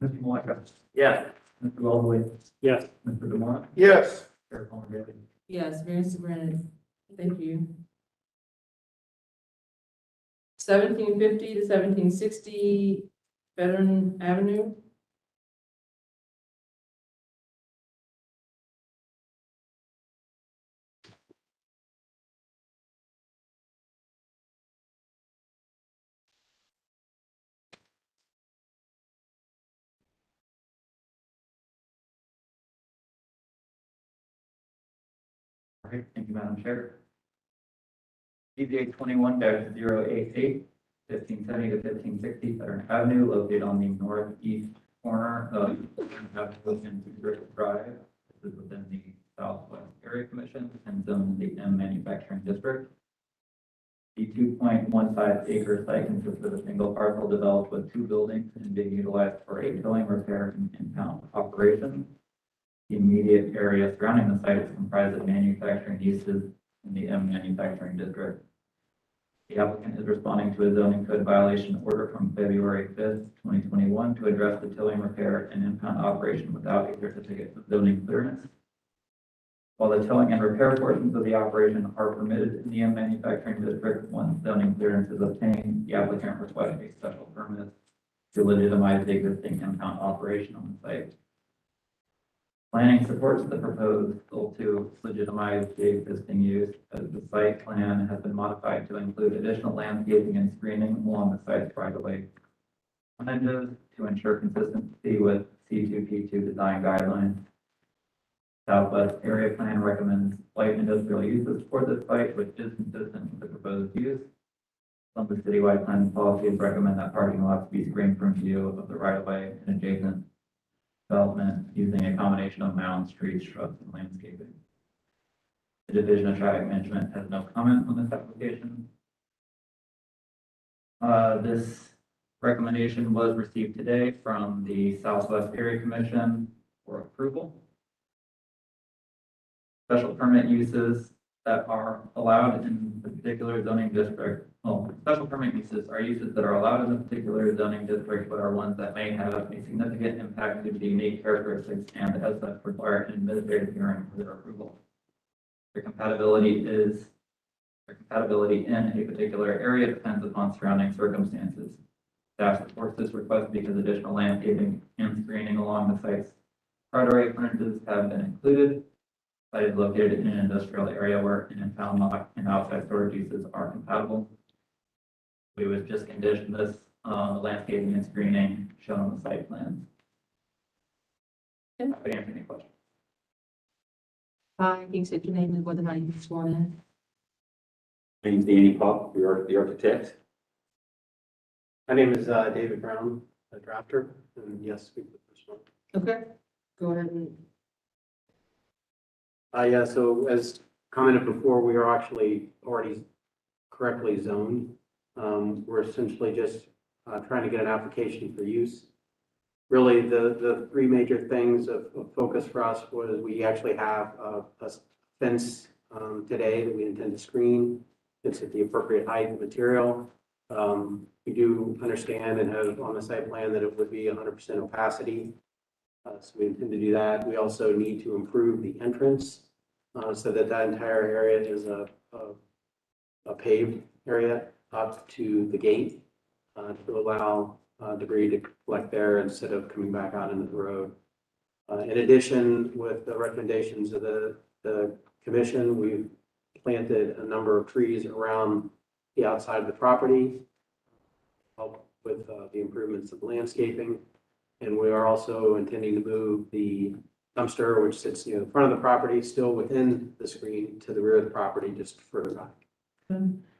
Mr. Maleka? Yes. Mr. Baldwin? Yes. Mr. Demore? Yes. Chair Palmgren? Yes, variance is granted. Thank you. 1750 to 1760 Veteran Avenue. All right, thank you, Madam Chair. ZBA 21-088, 1570 to 1560 Veteran Avenue, located on the northeast corner of Avenue and Brick Drive. This is within the Southwest Area Commission and zoned in the M Manufacturing District. The 2.15 acre site consists of a single parcel developed with 2 buildings and being utilized for a towing, repair, and impound operation. The immediate area surrounding the site is comprised of manufacturing uses in the M Manufacturing District. The applicant is responding to a zoning code violation order from February 5th, 2021 to address the towing, repair, and impound operation without a certificate of zoning clearance. While the towing and repair portions of the operation are permitted in the M Manufacturing District, once zoning clearance is obtained, the applicant requests a special permit to legitimize the existing impound operation on the site. Planning supports the proposal to legitimize the existing use, as the site plan has been modified to include additional landscaping and screening along the site's right-of-way frontages to ensure consistency with C2P2 design guidelines. Southwest Area Plan recommends light industrial uses for this site, which is consistent with the proposed use. Some of the citywide planning policies recommend that parking lots be screened from view of the right-of-way and adjacent development using a combination of mounds, trees, shrubs, and landscaping. The Division of Traffic Management has no comment on this application. This recommendation was received today from the Southwest Area Commission for approval. Special permit uses that are allowed in the particular zoning district. Well, special permit uses are uses that are allowed in the particular zoning district, but are ones that may have a significant impact due to the unique characteristics and as such require an administrative hearing for their approval. Their compatibility in a particular area depends upon surrounding circumstances. Staff supports this request because additional landscaping and screening along the site's right-of-way frontages have been included. Site is located in an industrial area where an impound lot and outside storage uses are compatible. We would just condition this on the landscaping and screening shown on the site plan. If you answer any questions. Hi, can you state your name and whether or not you've been sworn in? My name's Danny Pop, the architect. My name is David Brown, a drafter, and yes, speak with this one. Okay, go ahead and. Yeah, so as commented before, we are actually already correctly zoned. We're essentially just trying to get an application for use. Really, the 3 major things of focus for us was we actually have a fence today that we intend to screen. It's at the appropriate height and material. We do understand and have on the site plan that it would be 100% opacity. So we intend to do that. We also need to improve the entrance so that entire area is a paved area up to the gate to allow debris to collect there instead of coming back out into the road. In addition, with the recommendations of the commission, we've planted a number of trees around the outside of the property, help with the improvements of landscaping. And we are also intending to move the dumpster, which sits near the front of the property, still within the screen, to the rear of the property, just further back.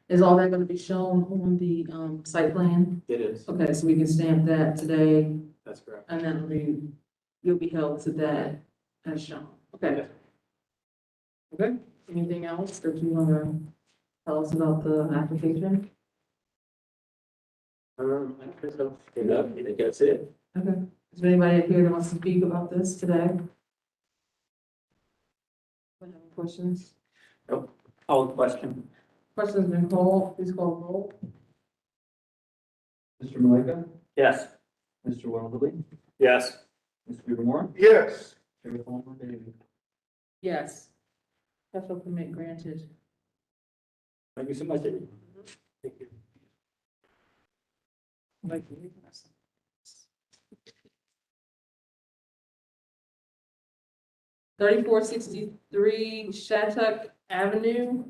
Is all that going to be shown on the site plan? It is. Okay, so we can stamp that today. That's correct. And then you'll be held to that as shown. Okay. Okay, anything else that you want to tell us about the application? I guess so. Enough, I think that's it. Okay. Is there anybody up here that wants to speak about this today? Any questions? Call the question. Questions been called, please call the roll. Mr. Malika? Yes. Mr. Wonderly? Yes. Mr. Livermore? Yes. Chair Palmer, David? Yes. Special permit granted. Thank you so much, David. Thank you. Like to read this? 3463 Shattuck Avenue.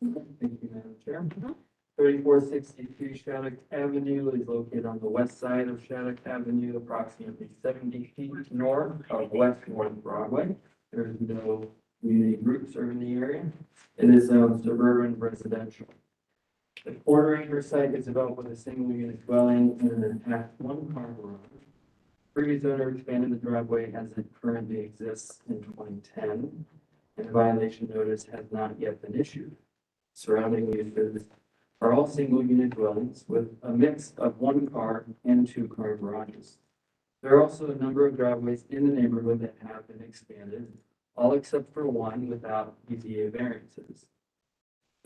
Thank you, Madam Chair. 3463 Shattuck Avenue is located on the west side of Shattuck Avenue, approximately 70 feet north of West North Broadway. There is no community group serving the area. It is suburban residential. The quarter-acre site is developed with a single-unit dwelling and an attached one-car garage. Previous owner expanded the driveway as it currently exists in 2010, and a violation notice has not yet been issued. Surrounding uses are all single-unit dwellings with a mix of one-car and two-car garages. There are also a number of driveways in the neighborhood that have been expanded, all except for one without BZA variances.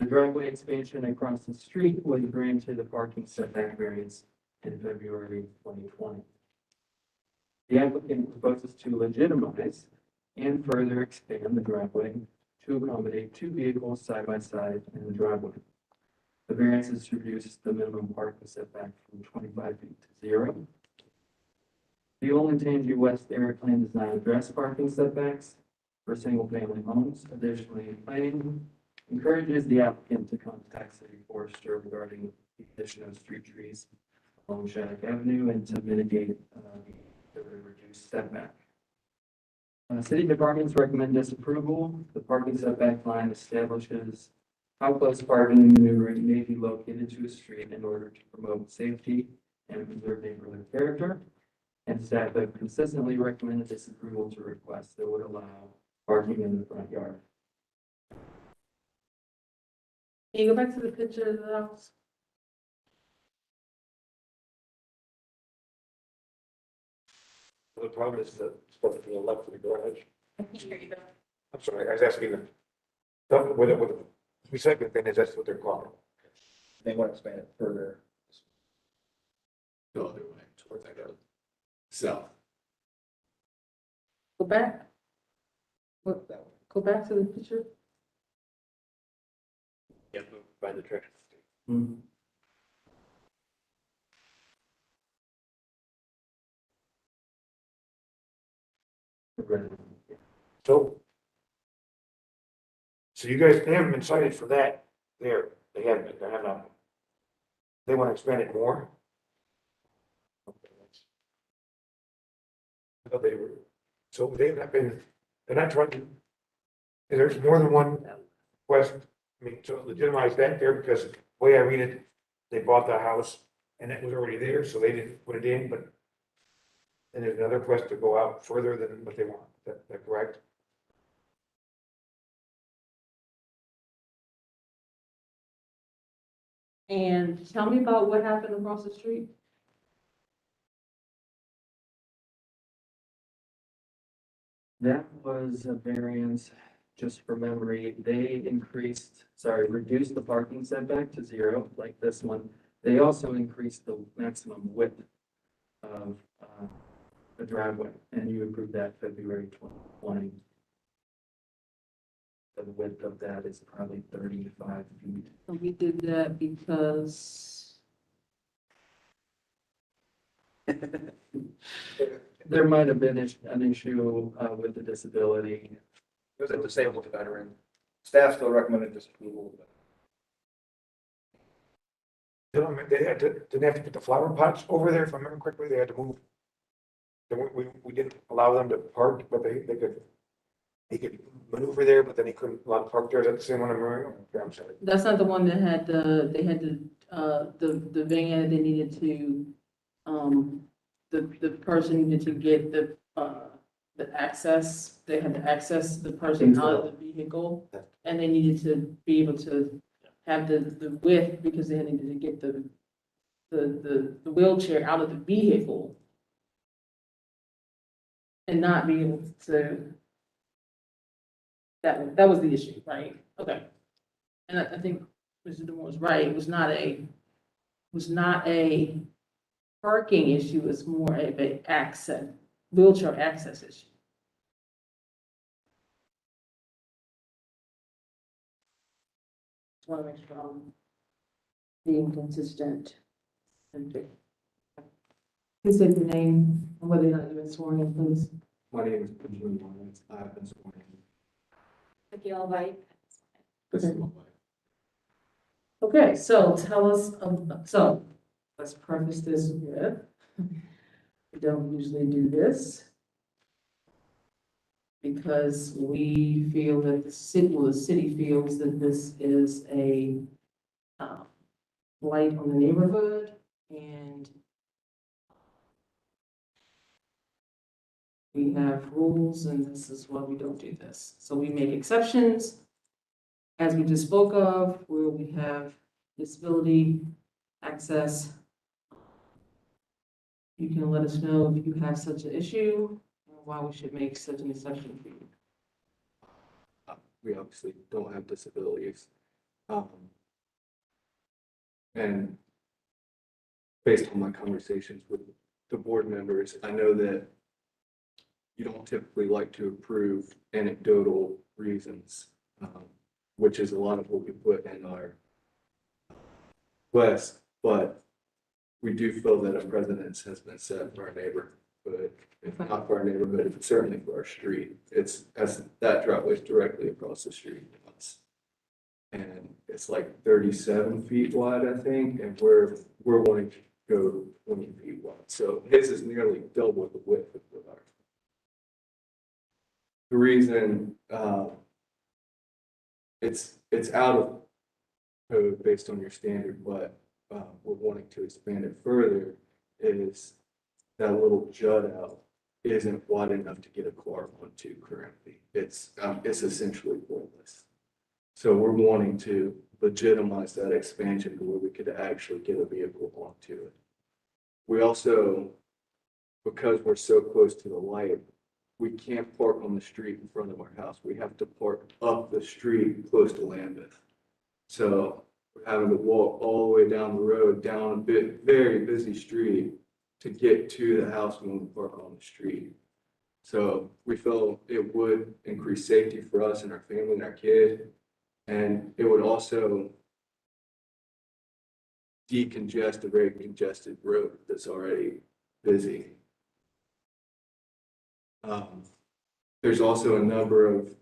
The driveway expansion across the street was granted a parking setback variance in February 2020. The applicant proposes to legitimize and further expand the driveway to accommodate two vehicles side by side in the driveway. The variance is to reduce the minimum parking setback from 25 feet to 0. The Olentangy West area plan does not address parking setbacks for single-family homes. Additionally, planning encourages the applicant to contact City Forester regarding the addition of street trees along Shattuck Avenue and to mitigate the reduced setback. City departments recommend disapproval. The parking setback line establishes how close parking maneuvering may be located to a street in order to promote safety and preserve neighborhood character. And staff have consistently recommended disapproval to requests that would allow parking in the front yard. Can you go back to the picture of the house? The problem is that it's supposed to be a left for the garage. I can hear you. I'm sorry, I was asking them. With the recycling thing, is that's what they're calling? They want to expand it further. Go other way, towards that road. South. Go back. What, go back to the picture. Yeah, by the trash. So you guys, they haven't been cited for that there. They haven't, they have not. They want to expand it more? I thought they were, so they've not been, they're not trying to, there's more than one request. I mean, to legitimize that there, because the way I read it, they bought the house and it was already there, so they didn't put it in, but and there's another request to go out further than what they want. That correct? And tell me about what happened across the street. That was a variance, just for memory, they reduced the parking setback to 0, like this one. They also increased the maximum width of the driveway, and you approved that February 2020. The width of that is probably 35 feet. So we did that because There might have been an issue with the disability. It was a disabled veteran. Staff still recommended disapproval. They had to, didn't have to put the flower pots over there, if I remember correctly, they had to move. We didn't allow them to park, but they could maneuver there, but then he couldn't allow to park there. Is that the same one I'm remembering? Okay, I'm sorry. that's not the one that had they had to the van, they needed to, the person needed to get the access, they had to access the person out of the vehicle, and they needed to be able to have the width, because they needed to get the wheelchair out of the vehicle and not be able to, that was the issue, right? Okay. And I think Mr. Demore was right, it was not a parking issue, it's more of a wheelchair access issue. Just want to make sure I'm being consistent and fair. Please state your name and whether or not you've been sworn in, please. My name is Benjamin Lawrence. I've been sworn in. Akil White. This is my wife. Okay, so tell us, so let's preface this with, we don't usually do this because we feel that the city feels that this is a blight on the neighborhood, and we have rules, and this is why we don't do this. So we make exceptions, as we just spoke of, where we have disability access. You can let us know if you have such an issue, and why we should make such an exception for you. We obviously don't have disabilities. And based on my conversations with the board members, I know that you don't typically like to approve anecdotal reasons, which is a lot of what we put in our request, but we do feel that a precedent has been set for our neighborhood, if not for our neighborhood, but certainly for our street. It's, as that driveway is directly across the street from us. And it's like 37 feet wide, I think, and we're wanting to go 20 feet wide. So his is nearly double the width of ours. The reason it's out of code based on your standard, but we're wanting to expand it further is that little jut out isn't wide enough to get a car onto currently. It's essentially pointless. So we're wanting to legitimize that expansion to where we could actually get a vehicle onto it. We also, because we're so close to the light, we can't park on the street in front of our house. We have to park up the street close to Lambeth. So we're having to walk all the way down the road, down a very busy street to get to the house when we park on the street. So we felt it would increase safety for us and our family and our kid. And it would also decongest a very congested road that's already busy. There's also a number of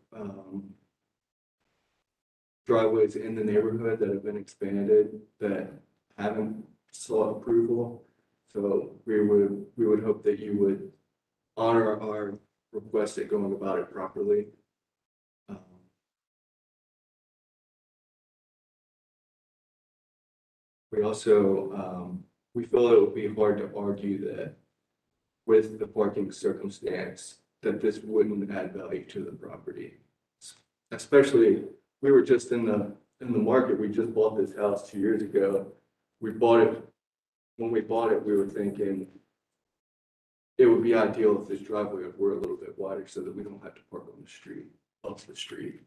driveways in the neighborhood that have been expanded that haven't sought approval. So we would hope that you would honor our request at going about it properly. We also, we feel it would be hard to argue that with the parking circumstance, that this wouldn't add value to the property. Especially, we were just in the market, we just bought this house 2 years ago. We bought it, when we bought it, we were thinking it would be ideal if this driveway were a little bit wider so that we don't have to park on the street, up the street.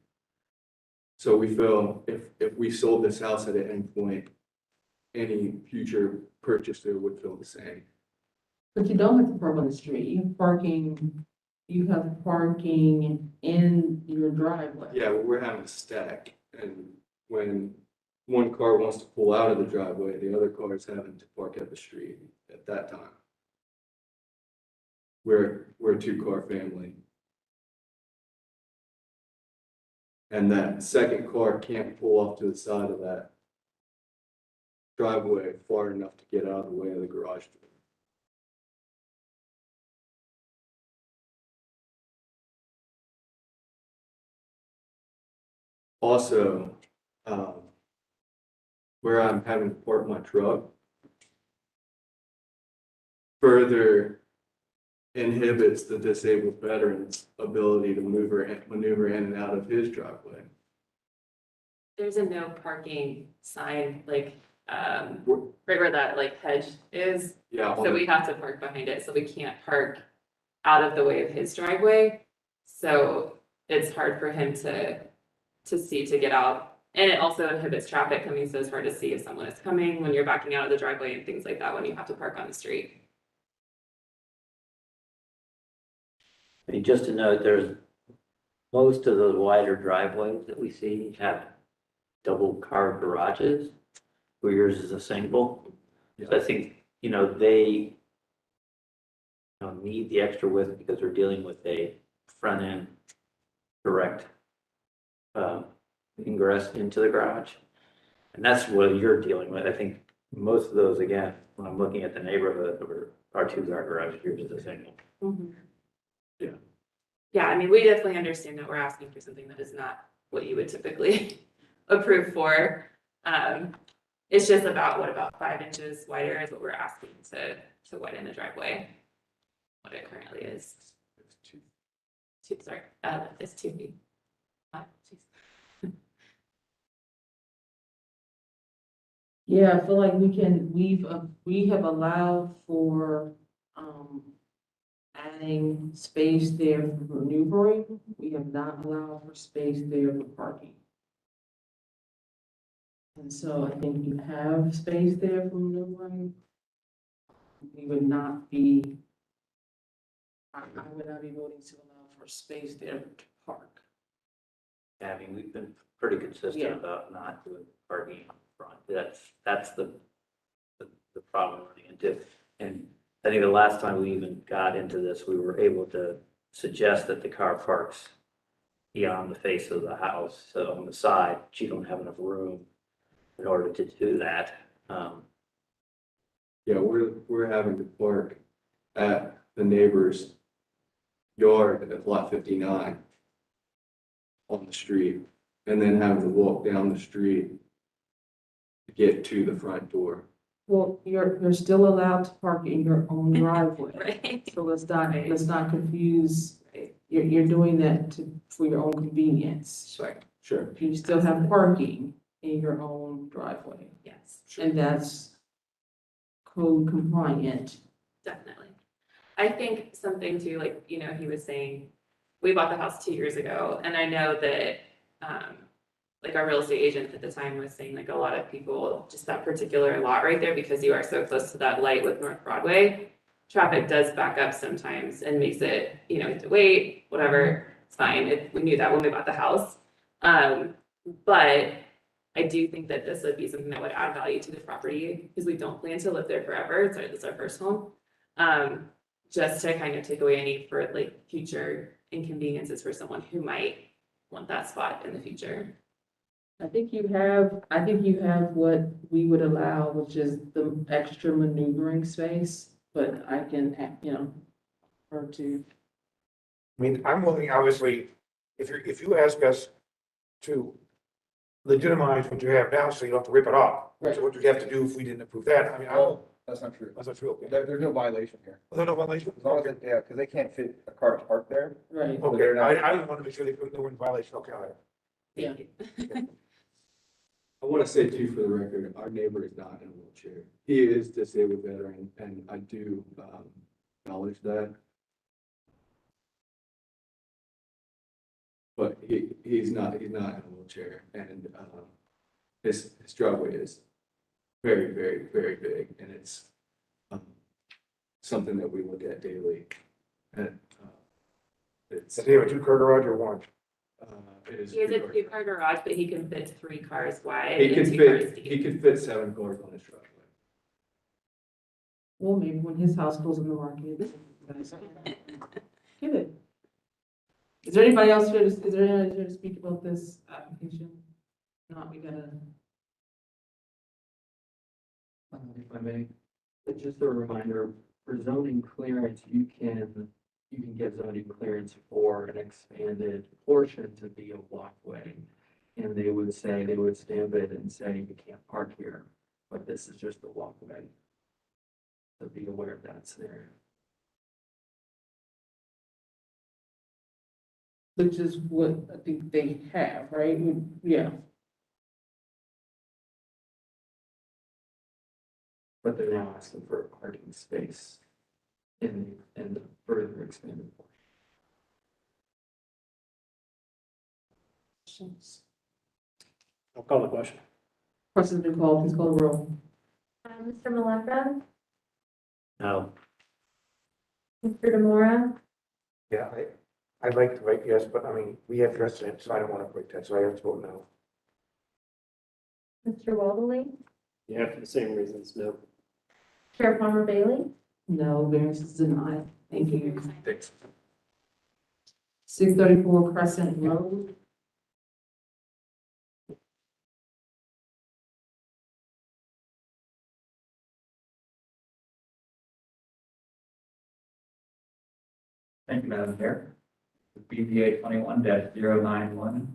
So we feel if we sold this house at any point, any future purchaser would feel the same. But you don't have to park on the street, you have parking in your driveway. Yeah, well, we're having a stack, and when one car wants to pull out of the driveway, the other car is having to park at the street at that time. We're a 2-car family. And that second car can't pull off to the side of that driveway far enough to get out of the way of the garage door. Also, where I'm having to park my truck further inhibits the disabled veteran's ability to maneuver in and out of his driveway. There's a no parking sign, like, right where that like hedge is. Yeah. So we have to park behind it, so we can't park out of the way of his driveway. So it's hard for him to see to get out. And it also inhibits traffic coming, so it's hard to see if someone is coming when you're backing out of the driveway and things like that when you have to park on the street. I mean, just to note, there's most of those wider driveways that we see have double car garages, where yours is a single. So I think, they need the extra width because they're dealing with a front end direct ingress into the garage. And that's what you're dealing with. I think most of those, again, when I'm looking at the neighborhood, are two-car garages, yours is a single. Yeah. Yeah, I mean, we definitely understand that we're asking for something that is not what you would typically approve for. It's just about 5 inches wider is what we're asking to widen the driveway. What it currently is. It's 2 feet. Yeah, I feel like we have allowed for, adding space there for maneuvering. We have not allowed for space there for parking. And so I think you have space there for maneuvering. We would not be, I would not be voting to allow for space there to park. I mean, we've been pretty consistent Yeah. about not doing parking up front. That's the problem we're running into. And I think the last time we even got into this, we were able to suggest that the car parks beyond the face of the house. So on the side, you don't have enough room in order to do that. Yeah, we're having to park at the neighbor's yard at lot 59 on the street, and then having to walk down the street to get to the front door. Well, you're still allowed to park in your own driveway. Right. So let's not confuse, you're doing that for your own convenience. Sure. You still have parking in your own driveway. Yes. And that's code compliant. Definitely. I think something too, like, he was saying, we bought the house 2 years ago, and I know that, like our real estate agent at the time was saying, like, a lot of people, just that particular lot right there, because you are so close to that light with North Broadway, traffic does back up sometimes and makes it, you have to wait, whatever, it's fine. We knew that when we bought the house. But I do think that this would be something that would add value to the property, because we don't plan to live there forever. It's our first home. Just to kind of take away any for like future inconveniences for someone who might want that spot in the future. I think you have what we would allow, which is the extra maneuvering space, but I can, or to. I mean, I'm willing, obviously, if you ask us to legitimize what you have now, so you don't have to rip it off. Right. So what do you have to do if we didn't approve that? I mean, That's not true. that's not true. Okay. There's no violation here. There's no violation? As long as because they can't fit a car parked there. Right. So Okay, they're not- I want to make sure they were in violation. Okay, all right. Yeah. I want to say too, for the record, our neighbor is not in a wheelchair. He is disabled veteran, and I do acknowledge that. But he's not in a wheelchair, and his driveway is very, very, very big, and it's something that we look at daily. And it's. Does he have a 2-car garage or one? It is He has a 2-car. 2-car garage, but he can fit 3 cars wide. He and can 2 cars fit, deep. he can fit 7 cars on his driveway. Well, maybe when his house goes on the market. Get it. Is there anybody else here to speak about this application? Not, we gotta. If I may, but just a reminder, for zoning clearance, you can give zoning clearance for an expanded portion to be a walkway. And they would say, they would stamp it and say, you can't park here, but this is just a walkway. So be aware of that scenario. Which is what I think they have, right? Yeah. But they're now asking for a parking space in the further expanded portion. I'll call the question. Question's been called, please call the roll. Mr. Maleka, No. Mr. Demora, Yeah, I'd like to vote yes, but I mean, we have precedent, so I don't want to break that, so I have to vote no. Mr. Walderly, Yeah, for the same reasons, no. Chair Palmer Bailey, No, variance is denied. Thank you. Thanks. 634 Crescent Road. Thank you, Madam Chair. BPA 21-091,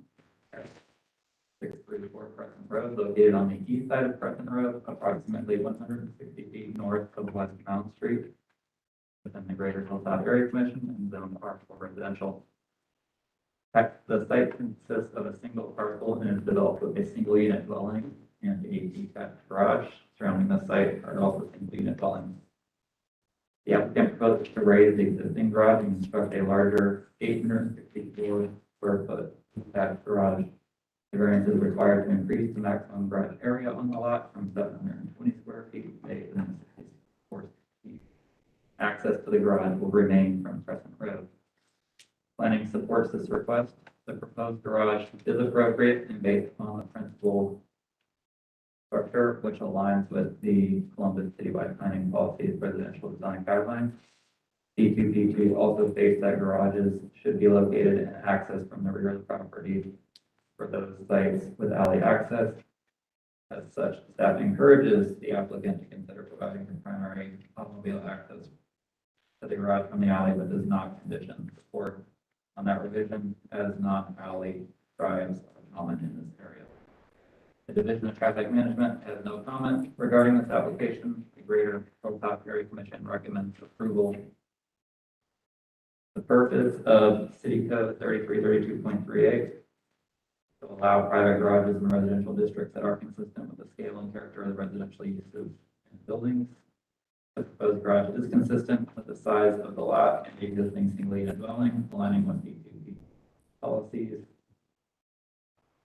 634 Crescent Road, located on the east side of Crescent Road, approximately 160 feet north of West Mount Street, within the Greater Hilltop Area Commission and Zone R4 Residential. The site consists of a single parcel and is developed with a single unit dwelling and a detached garage. Surrounding the site are also single unit dwellings. The applicant proposes to raise the existing garage and construct a larger 864 square foot detached garage. The variance is required to increase the maximum garage area on the lot from 720 square feet to 864 feet. Access to the garage will remain from Crescent Road. Planning supports this request. The proposed garage is appropriate and based on the principal structure, which aligns with the Columbus Citywide Planning Policy's residential design guidelines. D2P2 also states that garages should be located and accessed from the rear of the property for those sites with alley access. As such, staff encourages the applicant to consider providing the primary automobile access to the garage from the alley, but does not condition support on that revision, as non-alley drives are common in this area. The Division of Traffic Management has no comment regarding this application. The Greater Hilltop Area Commission recommends approval. The purpose of City Code 3332.38 to allow private garages in residential districts that are consistent with the scale and character of the residential uses and buildings. The proposed garage is consistent with the size of the lot and the existing single unit dwelling, aligning with D2P policies.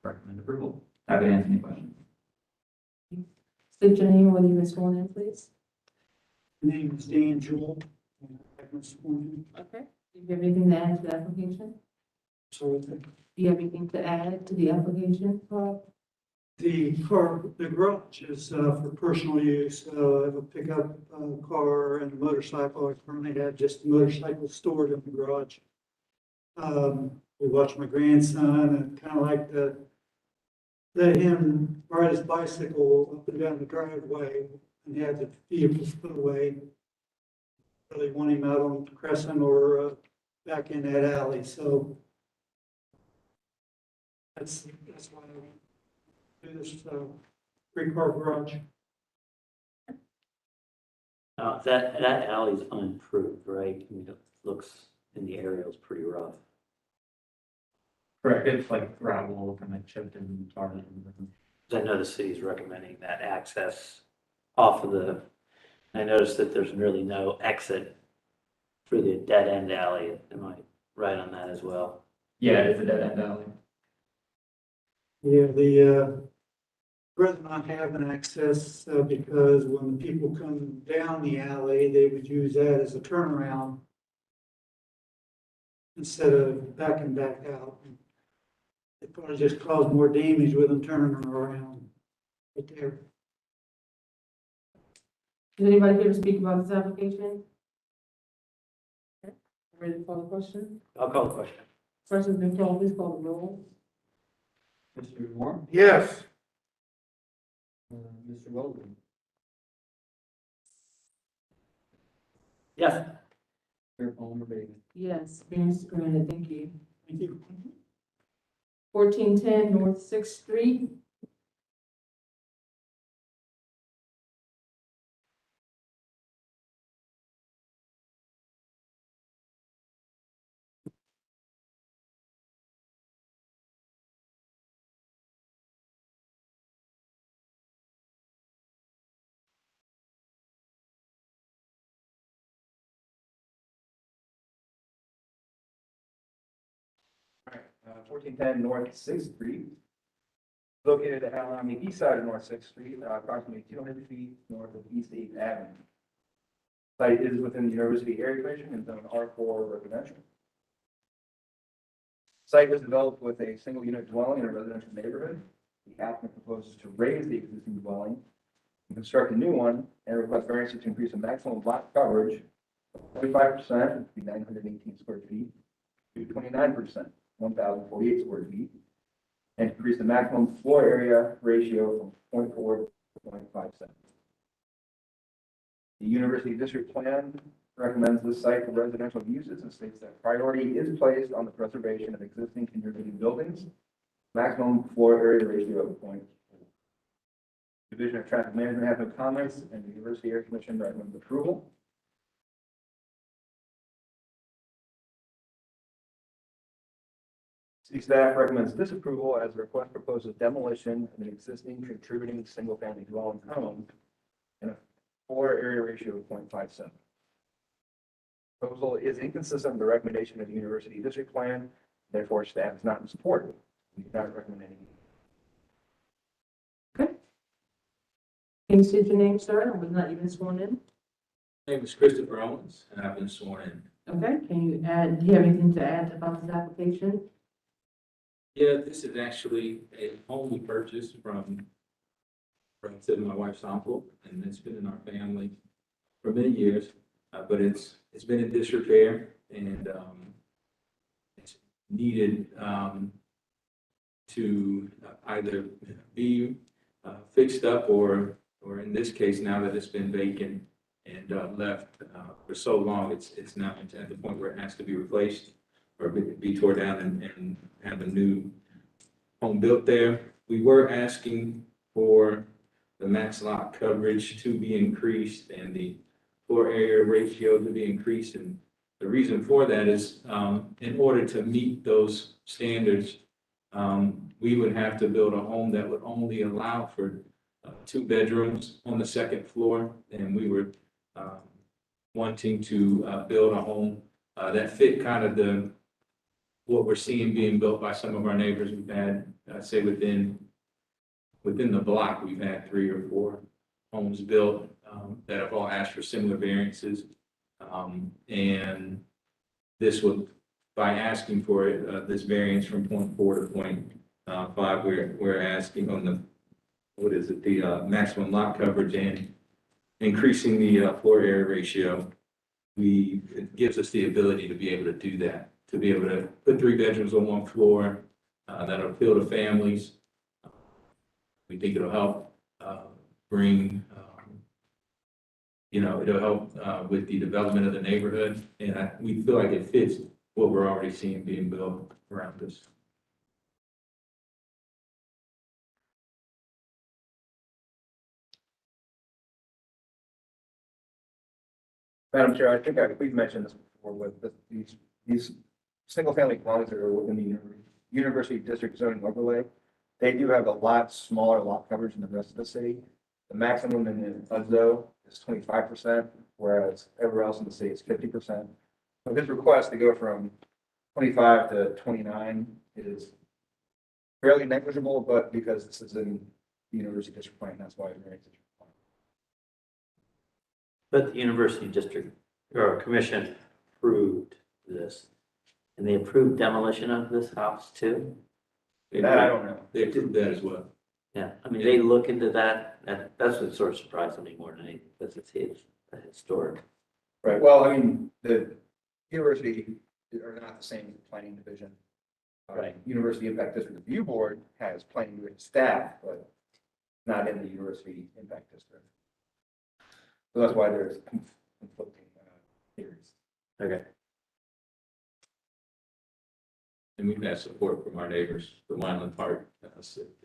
Recommend approval. Happy to answer any questions. State your name, whether you've been sworn in, please. My name is Dan Jewell. Okay. Do you have anything to add to the application? So Do you have anything to add to the application, Paul? the garage is for personal use. I have a pickup car and a motorcycle. I currently have just a motorcycle stored in the garage. We watch my grandson and kind of like to let him ride his bicycle up and down the driveway and have the vehicles put away. Really want him out on Crescent or back in that alley, so that's why I do this three-car garage. That alley's unimproved, right? I mean, it looks in the aerials pretty rough. Correct, it's like gravel, kind of chipped and tarred. I know the city's recommending that access off of the, I noticed that there's really no exit through the dead end alley. Am I right on that as well? Yeah, it's a dead end alley. Yeah, the rather not have an access because when people come down the alley, they would use that as a turnaround instead of backing back out. It probably just caused more damage with them turning around right there. Is anybody here to speak about this application? Okay. Ready to call the question? I'll call the question. Question's been called, please call the roll. Mr. Moore? Yes. Mr. Weldon? Yes. Chair Palmer Bailey? Yes, variance is granted, thank you. Thank you. 1410 North Sixth Street. All right, 1410 North Sixth Street, located on the east side of North Sixth Street, approximately 200 feet north of East 8th Avenue. Site is within the University Area Commission and zone R4 residential. Site was developed with a single unit dwelling in a residential neighborhood. The applicant proposes to raise the existing dwelling, construct a new one, and request variance to increase the maximum lot coverage of 45%, be 918 square feet, to 29%, 1,048 square feet, and increase the maximum floor area ratio from 0.4 to 0.57. The University District Plan recommends this site for residential uses and states that priority is placed on the preservation of existing community buildings, maximum floor area ratio of 0.4. Division of Traffic Management has no comments, and the University Area Commission recommends approval. City staff recommends disapproval as the request proposes demolition of an existing contributing single-family dwelling home in a floor area ratio of 0.57. Proposal is inconsistent with the recommendation of the University District Plan, therefore staff is not in support. We do not recommend any. Can you state your name, sir? I was not even sworn in. My name is Christopher Owens, and I've been sworn in. Okay, can you add, do you have anything to add about this application? Yeah, this is actually a home we purchased from my wife's uncle, and it's been in our family for many years, but it's been in disrepair, and it's needed to either be fixed up or in this case, now that it's been vacant and left for so long, it's now at the point where it has to be replaced or be tore down and have a new home built there. We were asking for the max lot coverage to be increased and the floor area ratio to be increased. And the reason for that is in order to meet those standards, we would have to build a home that would only allow for 2 bedrooms on the second floor. And we were wanting to build a home that fit kind of what we're seeing being built by some of our neighbors. We've had, say within the block, we've had 3 or 4 homes built that have all asked for similar variances. And this would, by asking for it, this variance from 0.4 to 0.5, we're asking on the, the maximum lot coverage and increasing the floor area ratio. It gives us the ability to be able to do that, to be able to put 3 bedrooms on 1 floor that'll appeal to families. We think it'll help bring, it'll help with the development of the neighborhood. And we feel like it fits what we're already seeing being built around us. Madam Chair, I think we've mentioned this before with these single-family dwellings that are within the University District zoning overlay. They do have a lot smaller lot coverage than the rest of the city. The maximum in the USDO is 25%, whereas everywhere else in the city is 50%. So his request to go from 25 to 29 is fairly negligible, but because this is in the University District plan, that's why it variance is required. But the University District or Commission approved this, and they approved demolition of this house too? That I don't know. They approved that as well. Yeah, I mean, they look into that, that's what sort of surprised me more than anything, because it's historic. Right, well, I mean, the university are not the same planning division. Right. University Impact District Review Board has planning division staff, but not in the University Impact District. So that's why there's conflicting theories. Okay. And we've had support from our neighbors. The Wineland Park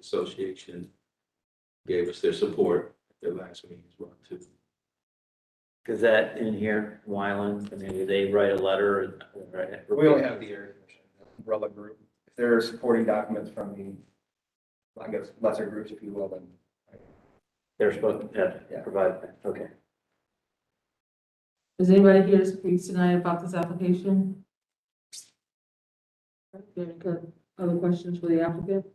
Association gave us their support at their last meeting as well, too. Is that in here, Wyland? I mean, do they write a letter? We only have the area commission, the umbrella group. If there are supporting documents from the, I guess, lesser groups, if you will, then. They're supposed to provide, okay. Is anybody here to speak tonight about this application? Any other questions for the applicant?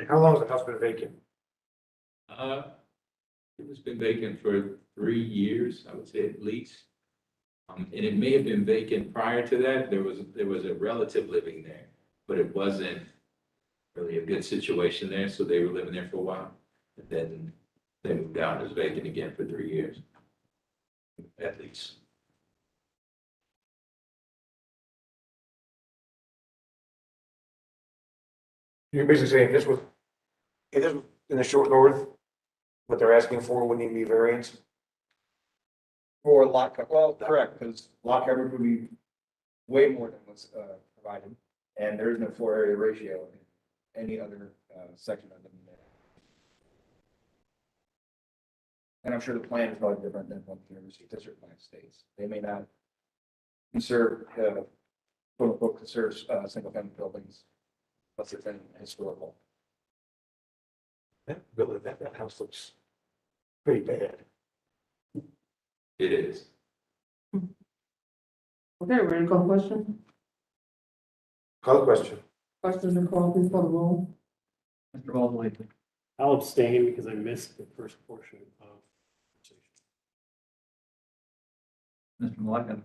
How long has the house been vacant? It has been vacant for 3 years, I would say at least. And it may have been vacant prior to that. There was a relative living there, but it wasn't really a good situation there, so they were living there for a while. And then they moved out. It was vacant again for 3 years, at least. You're basically saying if this was in the short north, what they're asking for wouldn't even be variance? For lot, well, correct, because lot coverage would be way more than what's provided, and there is no floor area ratio in any other section of them. And I'm sure the plan is probably different than what the University District plan states. They may not conserve, quote unquote, conserve single family buildings, unless it's in historical. That building, that house looks pretty bad. It is. Okay, we're gonna call question. Call the question. Questions are called, please call the roll. Mr. Baldwin. I'll abstain because I missed the first portion of. Mr. Maleka.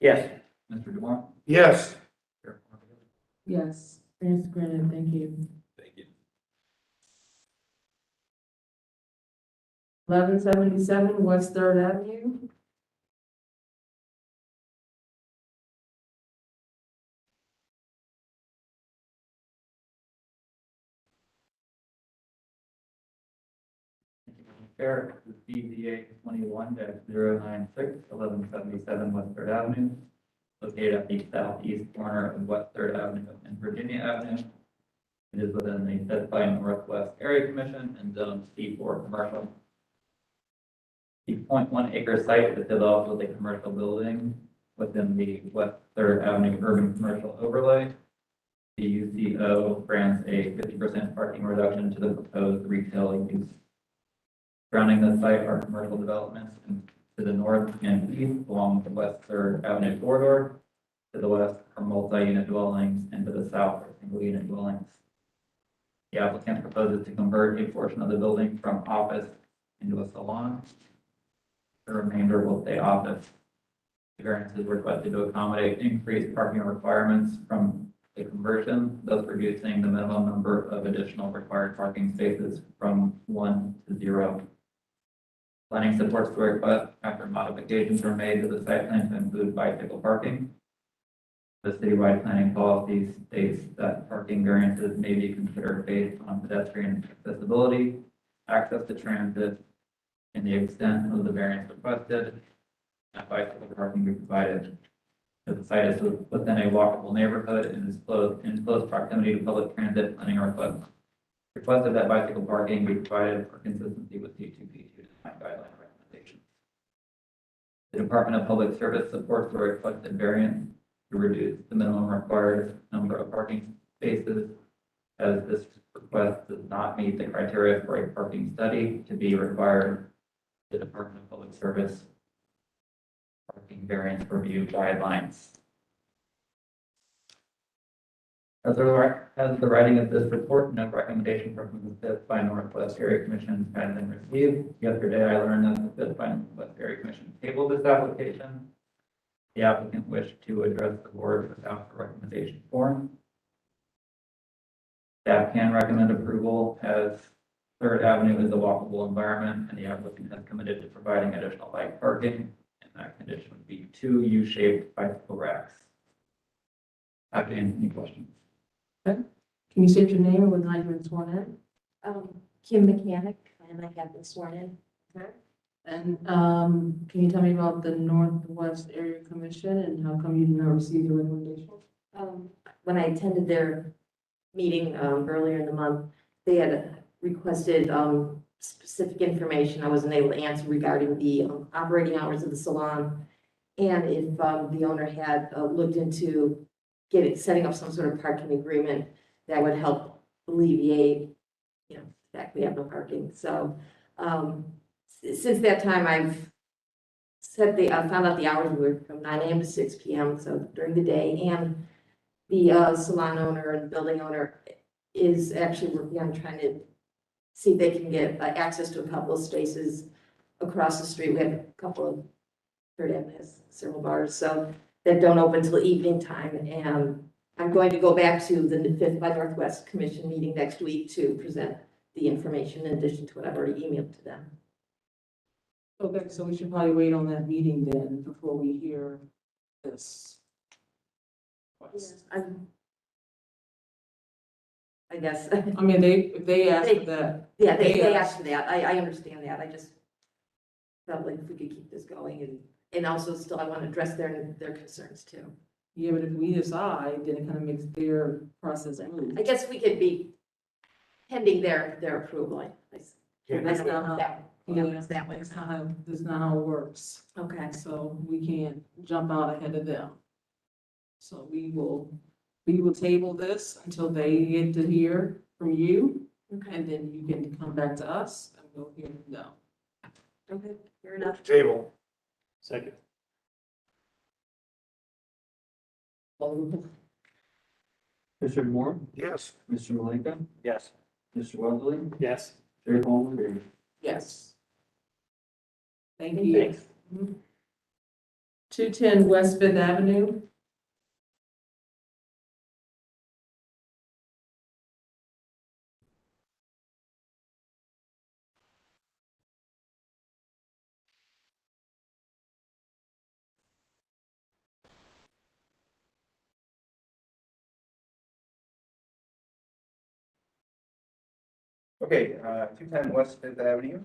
Yes. Mr. Dumont. Yes. Yes, variance granted, thank you. Thank you. 1177 West Third Avenue. Fair, BZA 21-096, 1177 West Third Avenue, located at the southeast corner of West Third Avenue and Virginia Avenue. It is within the Deadline Northwest Area Commission and Zone C4 Commercial. The 0.1 acre site is developed with a commercial building within the West Third Avenue Urban Commercial Overlay. The UCO grants a 50% parking reduction to the proposed retail use. Surrounding the site are commercial developments to the north and east along the West Third Avenue corridor. To the west are multi-unit dwellings, and to the south are single-unit dwellings. The applicant proposes to convert a portion of the building from office into a salon. The remainder will stay office. The variance is requested to accommodate increased parking requirements from the conversion, thus reducing the minimum number of additional required parking spaces from 1 to 0. Planning supports the request after modifications are made to the site plan to include bicycle parking. The citywide planning policy states that parking variances may be considered based on pedestrian accessibility, access to transit, and the extent of the variance requested. And bicycle parking be provided. If the site is within a walkable neighborhood and is in close proximity to public transit, planning requested that bicycle parking be provided for consistency with T2P2 guideline recommendations. The Department of Public Service supports the requested variance to reduce the minimum required number of parking spaces, as this request does not meet the criteria for a parking study to be required. The Department of Public Service parking variance review guidelines. As the writing of this report, no recommendation from the Fifth by Northwest Area Commission has been received. Yesterday, I learned that the Fifth by Northwest Area Commission tabled this application. The applicant wished to address the board without the recommendation form. Staff can recommend approval as Third Avenue is a walkable environment, and the applicant has committed to providing additional bike parking, and that condition would be 2 U-shaped bicycle racks. Happy to answer any questions. Okay. Can you state your name and whether or not you've been sworn in? Kim Mechanic, and I have been sworn in. Okay. And, can you tell me about the Northwest Area Commission and how come you did not receive the recommendation? When I attended their meeting, earlier in the month, they had requested, specific information I wasn't able to answer regarding the operating hours of the salon. And if, the owner had, looked into setting up some sort of parking agreement that would help alleviate, you know, the fact we have no parking. So, since that time, I've I found out the hours were from 9 a.m. to 6 p.m., so during the day, and the salon owner and building owner is actually working on trying to see if they can get access to a couple of spaces across the street. We have a couple of, Third Avenue has several bars, so that don't open till evening time, and I'm going to go back to the Fifth by Northwest Commission meeting next week to present the information in addition to what I've already emailed to them. Okay, so we should probably wait on that meeting then before we hear this. I guess. I mean, they asked for that. Yeah, they asked for that. I understand that. I just felt like if we could keep this going and also still I want to address their concerns too. Yeah, but if we decide, then it kind of makes their process move. I guess we could be pending their approval. That's not how, yeah, It's that way. that's not how it works. Okay. So we can't jump out ahead of them. So we will table this until they get to hear from you. Okay. And then you can come back to us and we'll hear from them. Okay, fair enough. Table. Second. Mr. Moore, Yes. Mr. Malika, Yes. Mr. Weatherly, Yes. Chair Holman. Yes. Thank you. 210 West Fifth Avenue. Okay, 210 West Fifth Avenue,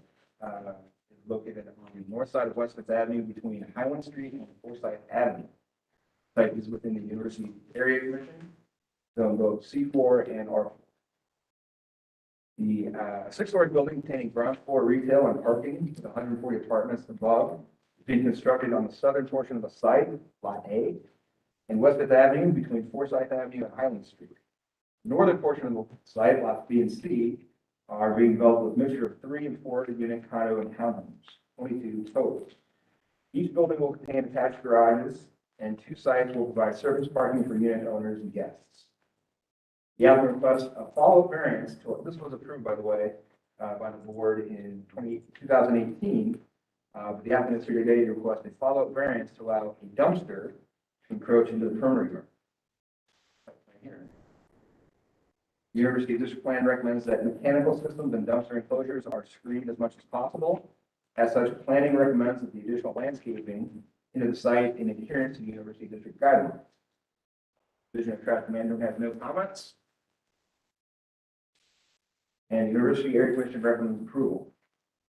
is located on the north side of West Fifth Avenue between Highland Street and Forsyth Avenue. Site is within the University Area Commission, zone both C4 and R4. The six-story building containing ground floor retail and parking with 140 apartments above is being constructed on the southern portion of the site, Lot A, and West Fifth Avenue between Forsyth Avenue and Highland Street. The northern portion of the site, Lots B and C, are being developed with a mixture of 3 and 4 unit condo and townhomes, 22 total. Each building will contain attached garages, and 2 sites will provide surface parking for unit owners and guests. The applicant requests a follow-up variance to, this was approved, by the way, by the board in 2018. But the applicant is here today to request a follow-up variance to allow a dumpster to encroach into the perimeter yard. The University District Plan recommends that mechanical systems and dumpster enclosures are screened as much as possible. As such, planning recommends that the additional landscaping into the site in adherence to the University District guidelines. Division of Traffic Management has no comments. And the University Area Commission recommends approval.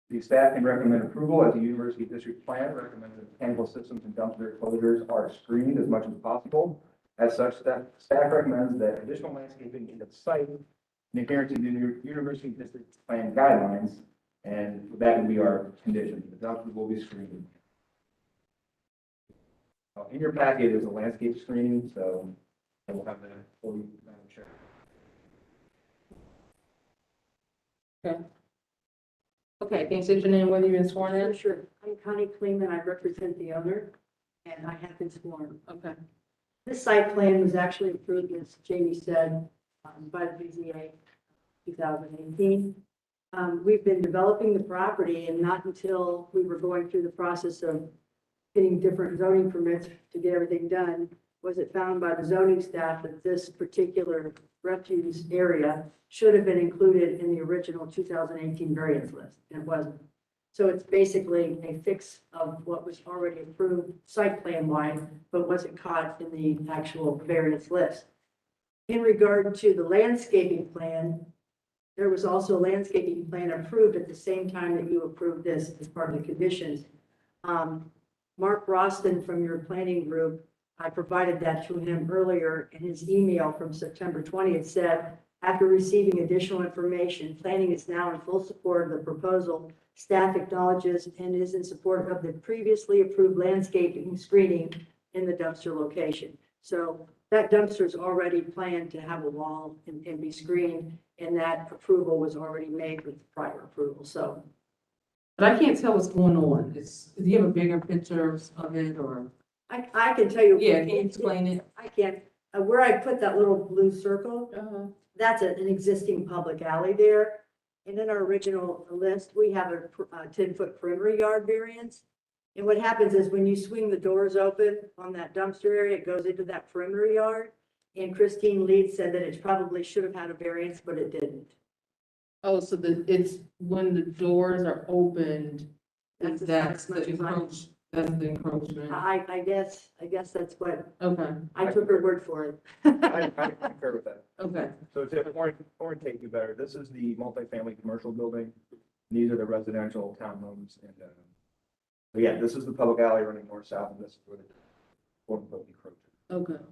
The staff can recommend approval as the University District Plan recommends that mechanical systems and dumpster enclosures are screened as much as possible. As such, staff recommends that additional landscaping into the site in adherence to the University District Plan guidelines, and that will be our condition. The dumpster will be screened. In your packet is a landscape screening, so we'll have that for you, Madam Chair. Okay. Okay, can you state your name, whether you've been sworn in? Sure. I'm Connie Kleeman. I represent the owner, and I have been sworn. Okay. This site plan was actually approved, as Jamie said, by the BZA 2018. We've been developing the property, and not until we were going through the process of getting different zoning permits to get everything done was it found by the zoning staff that this particular refuse area should have been included in the original 2018 variance list, and it wasn't. So it's basically a fix of what was already approved site plan wide, but wasn't caught in the actual variance list. In regard to the landscaping plan, there was also a landscaping plan approved at the same time that you approved this as part of the conditions. Mark Roston from your planning group, I provided that to him earlier, and his email from September 20th said, after receiving additional information, planning is now in full support of the proposal. Staff acknowledges and is in support of the previously approved landscaping screening in the dumpster location. So that dumpster is already planned to have a wall and be screened, and that approval was already made with the prior approval, so. But I can't tell what's going on. Do you have a bigger picture of it, or? I can tell you. Yeah, can you explain it? I can. Where I put that little blue circle, that's an existing public alley there. And in our original list, we have a 10-foot perimeter yard variance. And what happens is when you swing the doors open on that dumpster area, it goes into that perimeter yard. And Christine Leeds said that it probably should have had a variance, but it didn't. Oh, so it's when the doors are opened, that's the encroachment. I guess that's what, Okay, I took her word for it. I concur with that. okay. So to orientate you better, this is the multifamily commercial building. These are the residential townhomes, and so yeah, this is the public alley running north-south, and this is where the quote unquote encroachment. Okay.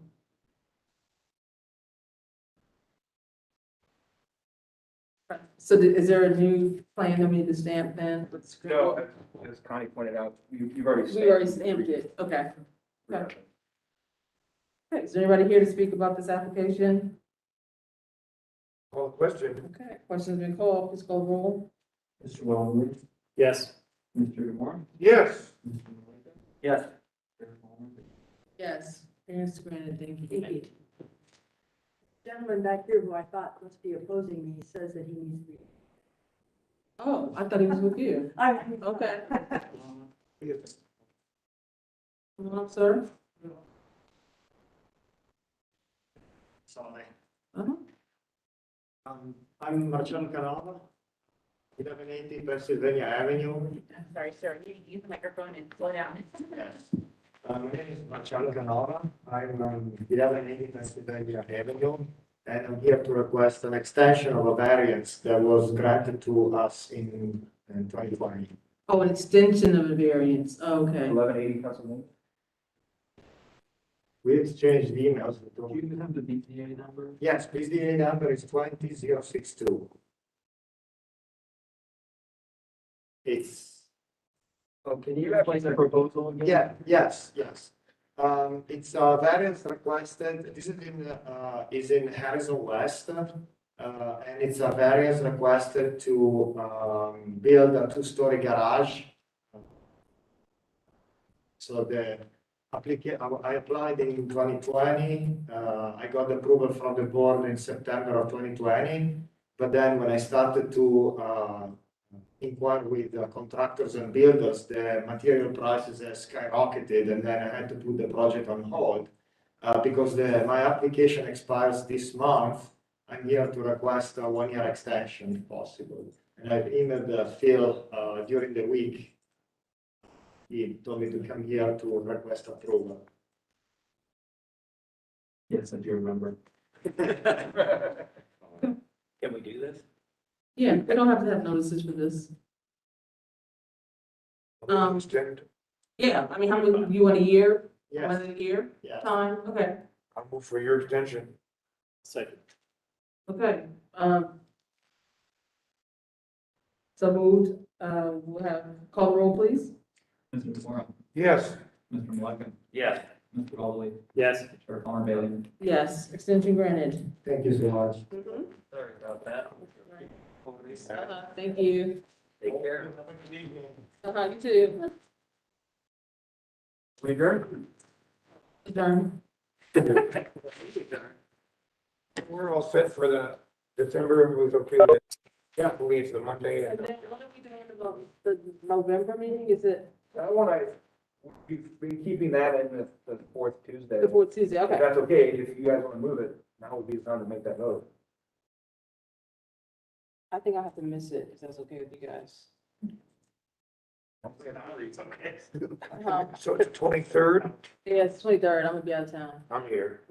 So is there a new plan that we need to stamp then with the screen? No, as Connie pointed out, you've already. We already stamped it, okay. Okay. Okay, is there anybody here to speak about this application? Call the question. Okay, question's been called, please call the roll. Mr. Wellwood, Yes. Mr. Moore, Yes. Mr. Malika. Yes. Yes. Variance granted, thank you. Thank you. Gentleman back here who I thought must be opposing me says that he needs to be. Oh, I thought he was with you. Okay. Come on up, sir. Sorry. Uh-huh. I'm Marcello Canova, 1180 Pennsylvania Avenue. I'm sorry, sir, you use the microphone and slow down. Yes. My name is Marcello Canova. I'm 1180 Pennsylvania Avenue, and I'm here to request an extension of a variance that was granted to us in 2020. Oh, an extension of a variance, okay. 1180 Pennsylvania. We exchanged emails. Do you have the BPA number? Yes, BZA number is 20062. It's. Oh, can you explain the proposal again? Yeah, yes. It's a variance requested, this is in Harrison West. And it's a variance requested to, build a two-story garage. So I applied in 2020, I got approval from the board in September of 2020. But then when I started to, inquire with contractors and builders, the material prices have skyrocketed, and then I had to put the project on hold because my application expires this month. I'm here to request a 1-year extension if possible. And I've emailed Phil during the week. He told me to come here to request approval. Yes, I do remember. Can we do this? Yeah, we don't have to have notices for this. Yeah, I mean, how many, you want a year? Yes. Within a year? Yeah. Time, okay, I'll move for your extension. Second. okay. So moved, we'll have, call the roll, please. Mr. Moore, Yes. Mr. Malika, Yes. Mr. Wellwood, Yes. Mr. Connor Bailey. Yes, extension granted. Thank you so much. Sorry about that. Thank you. Take care. You too. We adjourn? Adjourn. We're all set for the December, it was okay with, yeah, I believe it's the Monday. And then what are we doing about the November meeting? Is it We've been keeping that in the fourth Tuesday. the fourth Tuesday? If Okay. that's okay, if you guys want to move it, now would be the time to make that vote. I think I have to miss it, if that's okay with you guys. So it's 23rd, Yeah, it's 23rd, I'm gonna be out of town. I'm here.